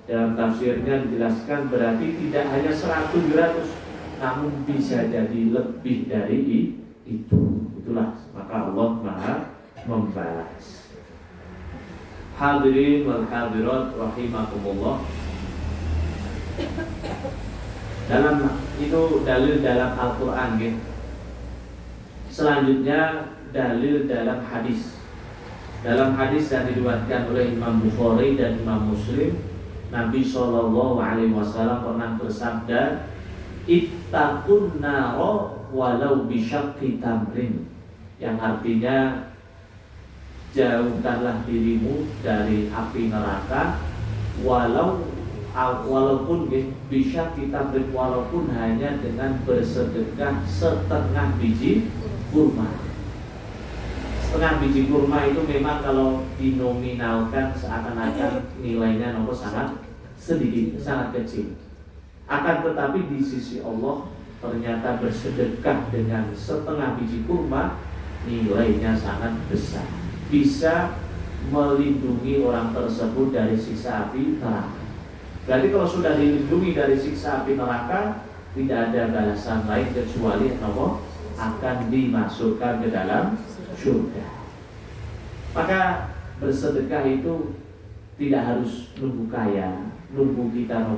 [SPEAKER 1] Dalam tafsirnya dijelaskan berarti tidak hanya 100-700, namun bisa jadi lebih dari itu. Itulah maka Allah Maha membalas. Hadirin wal hadirat rahimakumullah. Dalam itu dalil dalam Al-Quran, Selanjutnya dalil dalam hadis. Dalam hadis yang diriwayatkan oleh Imam Bukhari dan Imam Muslim, Nabi SAW pernah bersabda, ittaqun naro walau bisyaqqi tamrin, yang artinya jauhkanlah dirimu dari api neraka walaupun bisa kita walaupun hanya dengan bersedekah setengah biji kurma. Setengah biji kurma itu memang kalau dinominalkan seakan-akan nilainya sangat sedikit, sangat kecil. Akan tetapi di sisi Allah ternyata bersedekah dengan setengah biji kurma nilainya sangat besar, bisa melindungi orang tersebut dari siksa api neraka. Berarti kalau sudah dilindungi dari siksa api neraka, tidak ada balasan lain kecuali Allah akan dimasukkan ke dalam surga. Maka bersedekah itu tidak harus nunggu kaya, nunggu kita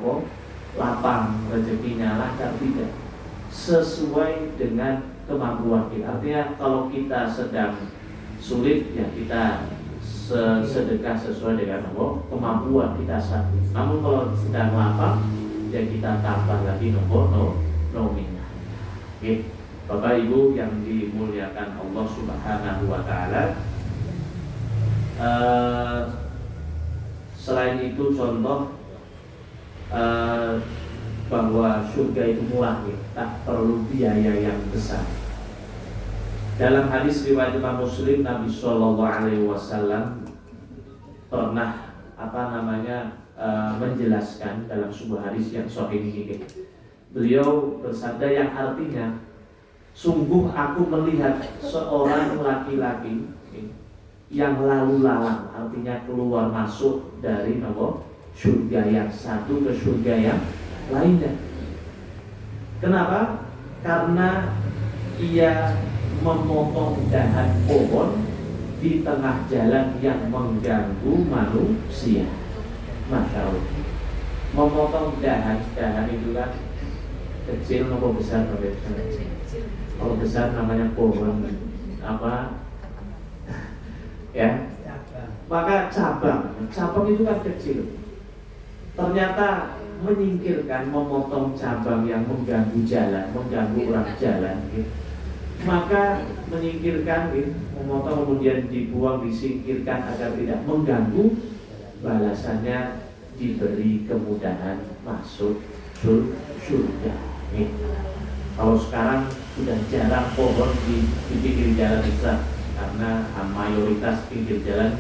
[SPEAKER 1] lapang rezekinya lancar, tidak. Sesuai dengan kemampuan kita. Artinya kalau kita sedang sulit, ya kita sedekah sesuai dengan kemampuan kita saat ini. Namun kalau sedang lapang, ya kita tambah lagi nominal. Oke, Bapak Ibu yang dimuliakan Allah Subhanahu wa Ta'ala. Selain itu contoh bahwa surga itu murah, tak perlu biaya yang besar. Dalam hadis riwayat Imam Muslim, Nabi Shallallahu Alaihi Wasallam pernah menjelaskan dalam sebuah hadis yang sahih ini. Beliau bersabda yang artinya, sungguh aku melihat seorang laki-laki yang lalu lalang, artinya keluar masuk dari surga yang satu ke surga yang lainnya. Kenapa? Karena ia memotong dahan pohon di tengah jalan yang mengganggu manusia. Masya Allah. Memotong dahan itu kan kecil atau besar? Kalau besar namanya pohon apa? Ya. Maka cabang itu kan kecil. Ternyata menyingkirkan, memotong cabang yang mengganggu jalan, mengganggu orang jalan. Gitu. Maka menyingkirkan, memotong kemudian dibuang, disingkirkan agar tidak mengganggu, balasannya diberi kemudahan masuk surga. Kalau sekarang sudah jarang pohon di pinggir jalan besar, karena mayoritas pinggir jalan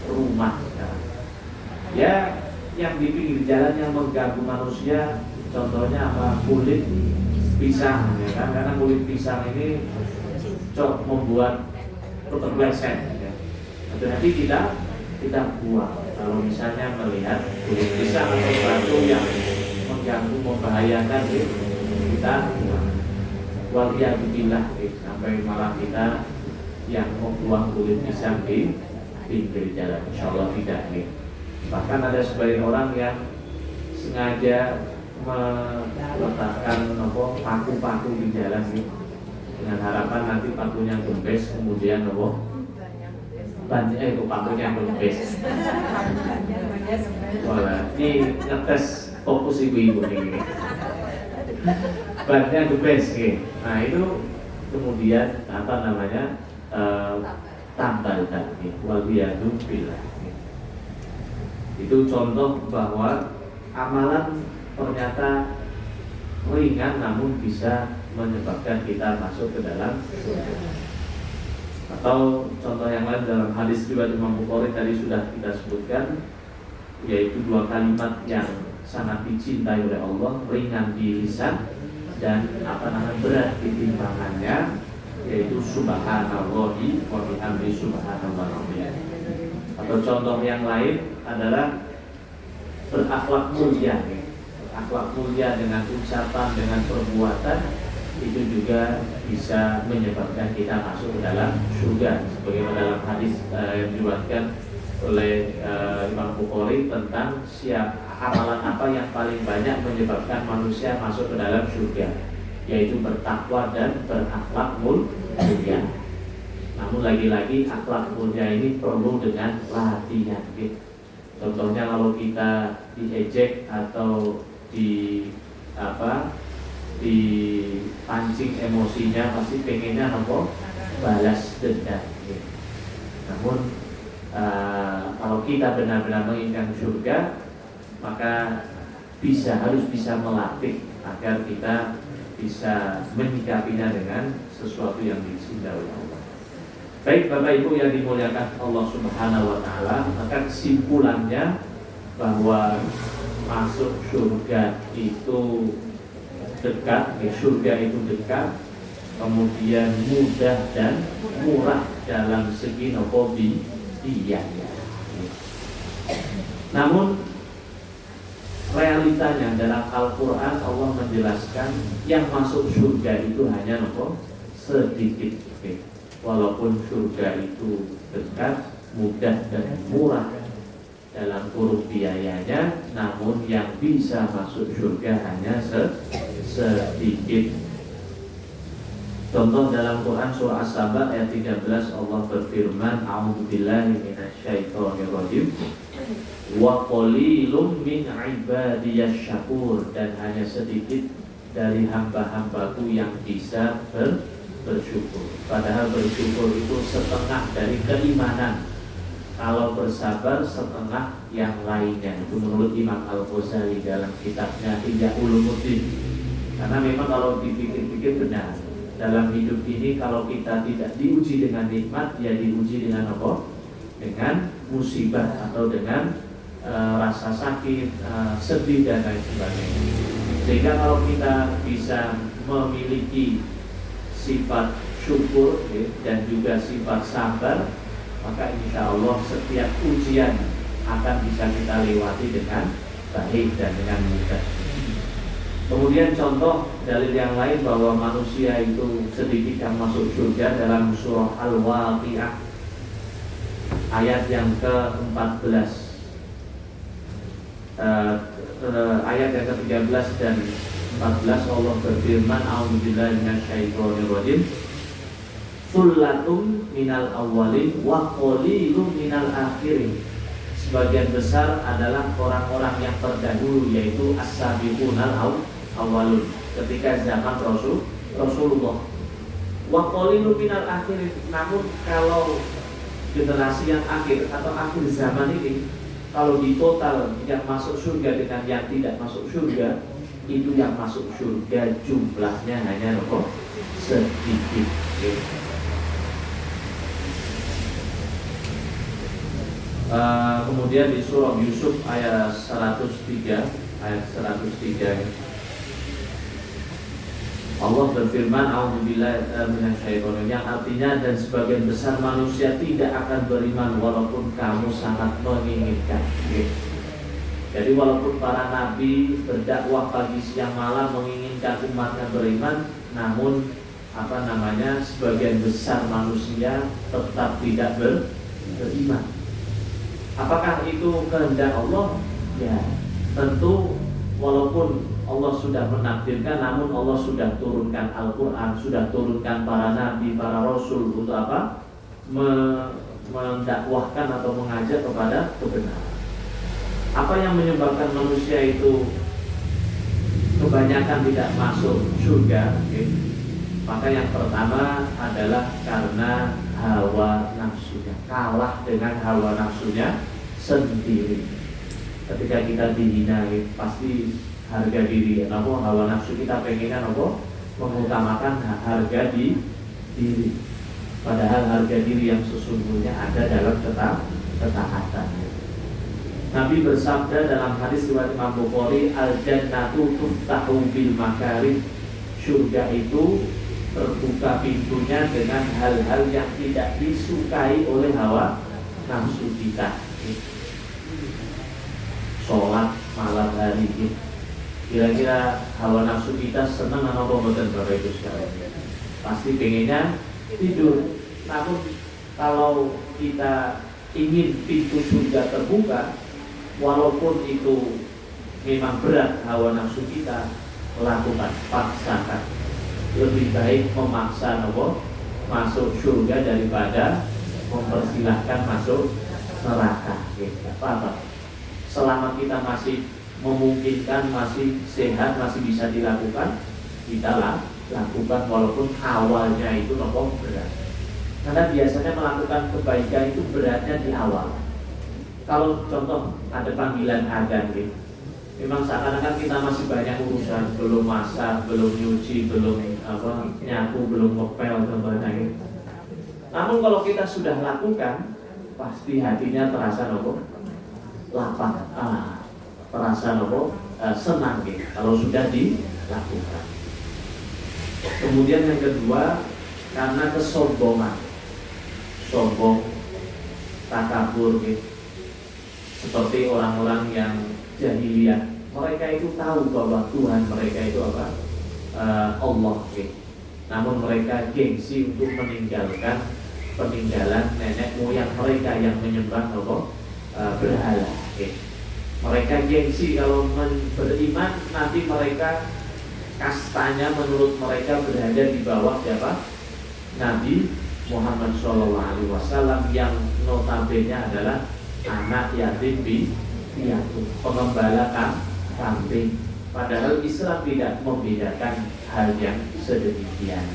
[SPEAKER 1] rumah sekarang. Ya, yang di pinggir jalan yang mengganggu manusia, contohnya apa? Kulit pisang, ya kan? Karena kulit pisang ini membuat terpeleset. Ya. Nanti kita buang. Kalau misalnya melihat kulit pisang atau batu yang mengganggu, membahayakan, kita buang. Waliyahzubillah, sampai malah kita yang membuang kulit pisang di pinggir jalan. Insyaallah tidak. Bahkan ada sebagian orang yang sengaja meletakkan paku-paku di jalan dengan harapan nanti pakunya gembes, kemudian pakunya gembes. Wah, ini ngetes fokus ibu-ibu ini. Bannya gembes, nah itu kemudian tambal tadi, waliyahzubillah. Itu contoh bahwa amalan ternyata ringan namun bisa menyebabkan kita masuk ke dalam surga. Atau contoh yang lain dalam hadis riwayat Imam Bukhari tadi sudah kita sebutkan, yaitu dua kalimat yang sangat dicintai oleh Allah, ringan di lisan dan berat di timbangannya, yaitu subhanallahi wa bihamdihi subhanallah. Atau contoh yang lain adalah berakhlak mulia. Akhlak mulia dengan ucapan, dengan perbuatan, itu juga bisa menyebabkan kita masuk ke dalam surga. Sebagaimana dalam hadis yang diriwayatkan oleh Imam Bukhari tentang amalan apa yang paling banyak menyebabkan manusia masuk ke dalam surga, yaitu bertakwa dan berakhlak mulia. Namun lagi-lagi akhlak mulia ini perlu dengan latihan. Contohnya kalau kita diejek atau dipancing emosinya, pasti pengennya balas dendam. Namun kalau kita benar-benar menginginkan surga, maka harus bisa melatih agar kita bisa menyikapinya dengan sesuatu yang dicintai oleh Allah. Baik Bapak Ibu yang dimuliakan Allah Subhanahu wa Ta'ala, maka kesimpulannya bahwa masuk surga itu dekat, surga itu dekat, kemudian mudah dan murah dalam segi biaya. Namun realitanya dalam Al-Quran Allah menjelaskan yang masuk surga itu hanya sedikit. Walaupun surga itu dekat, mudah dan murah dalam kurung biayanya, namun yang bisa masuk surga hanya sedikit. Contoh dalam Quran surah As-Saba ayat 13, Allah berfirman, A'udzubillahi minasyaitonirrajim, wa qalilum min ibadiyasy syakur, dan hanya sedikit dari hamba-hambaku yang bisa bersyukur. Padahal bersyukur itu setengah dari keimanan. Kalau bersabar setengah yang lainnya. Itu menurut Imam Al-Ghazali dalam kitabnya Ihya Ulumuddin. Karena memang kalau dipikir-pikir benar, dalam hidup ini kalau kita tidak diuji dengan nikmat, ya diuji dengan apa? Dengan musibah atau dengan rasa sakit, sedih dan lain sebagainya. Sehingga kalau kita bisa memiliki sifat syukur dan juga sifat sabar, maka insya Allah setiap ujian akan bisa kita lewati dengan baik dan dengan mudah. Kemudian contoh dalil yang lain bahwa manusia itu sedikit yang masuk surga dalam surah Al-Waqiah ayat yang ke-14, ayat yang ke-13 dan 14. Allah berfirman, a'udzubillahi minasyaitonirrajim, Sullatum minal awwalin wa qalilum minal akhirin. Sebagian besar adalah orang-orang yang terdahulu, yaitu as-sabiqunal awwalun ketika zaman Rasulullah. Wa qalilum minal akhirin. Namun kalau generasi yang akhir atau akhir zaman ini, kalau di total yang masuk surga dengan yang tidak masuk surga, itu yang masuk surga jumlahnya hanya sedikit. Kemudian di surah Yusuf ayat 103 Allah berfirman, a'udzubillahi minasyaitonir, yang artinya dan sebagian besar manusia tidak akan beriman walaupun kamu sangat menginginkan. Jadi walaupun para nabi berdakwah pagi siang malam menginginkan umatnya beriman, namun sebagian besar manusia tetap tidak beriman. Apakah itu kehendak Allah? Ya, tentu walaupun Allah sudah menakdirkan, namun Allah sudah turunkan Al-Quran, sudah turunkan para nabi, para rasul untuk apa? Mendakwahkan atau mengajak kepada kebenaran. Apa yang menyebabkan manusia itu kebanyakan tidak masuk surga? Maka yang pertama adalah karena hawa nafsunya, kalah dengan hawa nafsunya sendiri. Ketika kita dihina, pasti harga diri, namun hawa nafsu kita pengennya mengutamakan harga diri. Padahal harga diri yang sesungguhnya ada dalam ketaatan. Nabi bersabda dalam hadis riwayat Imam Bukhari, al-jannatu tuftahu bil makarim. Surga itu terbuka pintunya dengan hal-hal yang tidak disukai oleh hawa nafsu kita. Sholat malam hari ini, kira-kira hawa nafsu kita senang atau bosan Bapak Ibu sekalian? Pasti pengennya tidur. Namun kalau kita ingin pintu surga terbuka, walaupun itu memang berat hawa nafsu kita, lakukan, paksakan. Lebih baik memaksa masuk surga daripada mempersilahkan masuk neraka. Tidak apa-apa. Selama kita masih memungkinkan, masih sehat, masih bisa dilakukan, kita lakukan walaupun awalnya itu berat. Karena biasanya melakukan kebaikan itu beratnya di awal. Kalau contoh ada panggilan adzan, memang seakan-akan kita masih banyak urusan, belum masak, belum nyuci, belum nyapu, belum ngepel contohnya. Namun kalau kita sudah lakukan, pasti hatinya terasa lapang, terasa senang kalau sudah dilakukan. Kemudian yang kedua, karena kesombongan, sombong, takabur, seperti orang-orang yang jahiliyah. Mereka itu tahu bahwa Tuhan mereka itu Allah. Namun mereka gengsi untuk meninggalkan peninggalan nenek moyang mereka yang menyembah berhala. Mereka gengsi kalau beriman, nanti mereka kastanya menurut mereka berada di bawah siapa? Nabi Muhammad SAW yang notabene adalah anak yatim piatu, pengembala kambing. Padahal Islam tidak membedakan hal yang sedemikian.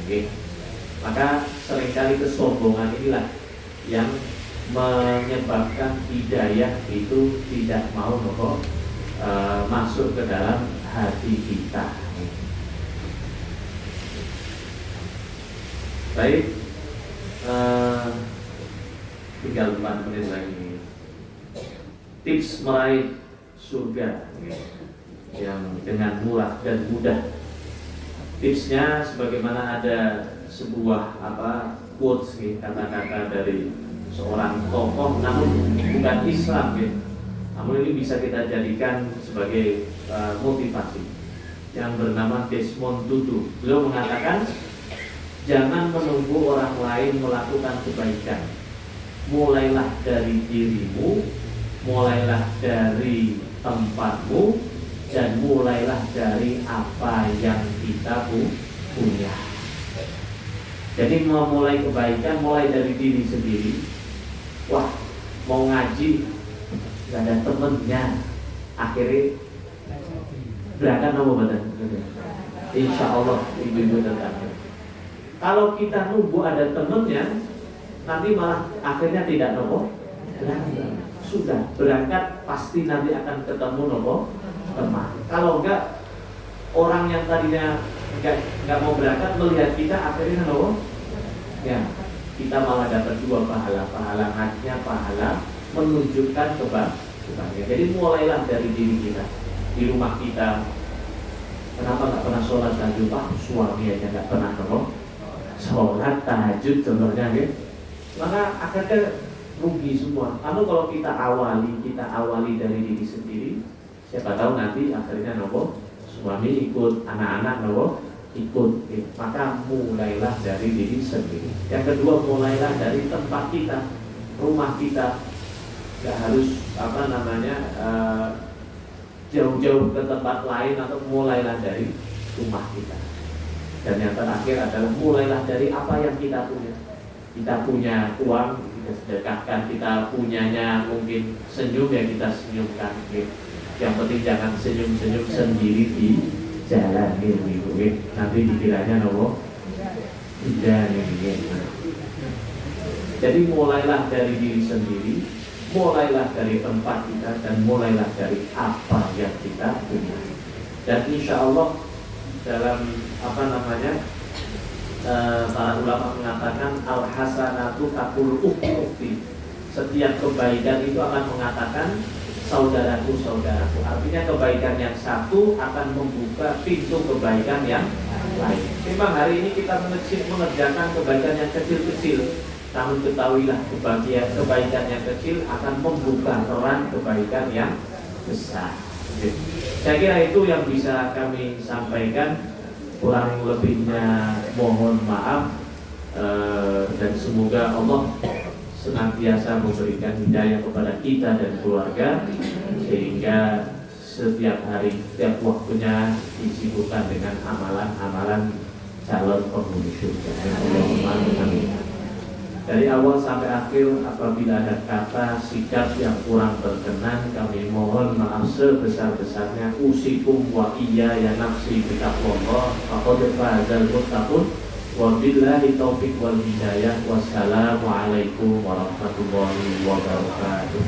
[SPEAKER 1] Maka seringkali kesombongan inilah yang menyebabkan hidayah itu tidak mau masuk ke dalam hati kita. Baik, tinggal 4 menit lagi. Tips meraih surga yang dengan murah dan mudah. Tipsnya sebagaimana ada sebuah quotes kata-kata dari seorang tokoh namun bukan Islam namun ini bisa kita jadikan sebagai motivasi yang bernama Desmond Tutu. Beliau mengatakan, jangan menunggu orang lain melakukan kebaikan, mulailah dari dirimu, mulailah dari tempatmu, dan mulailah dari apa yang kita punya. Jadi mau mulai kebaikan, mulai dari diri sendiri. Wah, mau ngaji gak ada temennya, akhirnya berangkat nomor badan. Insya Allah ibu-ibu tetap. Kalau kita nunggu ada temennya, nanti malah akhirnya tidak nopo. Sudah berangkat pasti nanti akan ketemu nopo teman. Kalau enggak, orang yang tadinya enggak mau berangkat melihat kita akhirnya nopo. Ya, kita malah dapat 2 pahala, pahala ngajinya, pahala menunjukkan kebaikan. Jadi mulailah dari diri kita, di rumah kita. Kenapa nggak pernah sholat tahajud? Suami aja nggak pernah sholat tahajud contohnya, maka akhirnya rugi semua. Namun kalau kita awali dari diri sendiri, siapa tahu nanti akhirnya suami ikut, anak-anak ikut. Maka mulailah dari diri sendiri. Yang kedua, mulailah dari tempat kita, rumah kita. Gak harus jauh-jauh ke tempat lain, atau mulailah dari rumah kita. Dan yang terakhir adalah mulailah dari apa yang kita punya. Kita punya uang, kita sedekahkan. Kita punyanya mungkin senyum, ya kita senyumkan. Yang penting jangan senyum-senyum sendiri di jalan. Nanti dikiranya tidak. Jadi mulailah dari diri sendiri, mulailah dari tempat kita, dan mulailah dari apa yang kita punya. Dan insya Allah dalam para ulama mengatakan al-hasanatu takul ukti. Setiap kebaikan itu akan mengatakan saudaraku. Artinya kebaikan yang satu akan membuka pintu kebaikan yang lain. Memang hari ini kita mengerjakan kebaikan yang kecil-kecil, namun ketahuilah kebaikan yang kecil akan membuka terang kebaikan yang besar. Saya kira itu yang bisa kami sampaikan. Kurang lebihnya mohon maaf, dan semoga Allah senantiasa memberikan hidayah kepada kita dan keluarga, sehingga setiap hari, setiap waktunya disibukkan dengan amalan-amalan calon penghuni surga. Amin. Dari awal sampai akhir, apabila ada kata sikap yang kurang berkenan, kami mohon maaf sebesar-besarnya. Usikum wa iya ya nafsi bitaqwallah faqad fazal muttaqun. Wabillahi taufiq wal hidayah. Wassalamualaikum warahmatullahi wabarakatuh.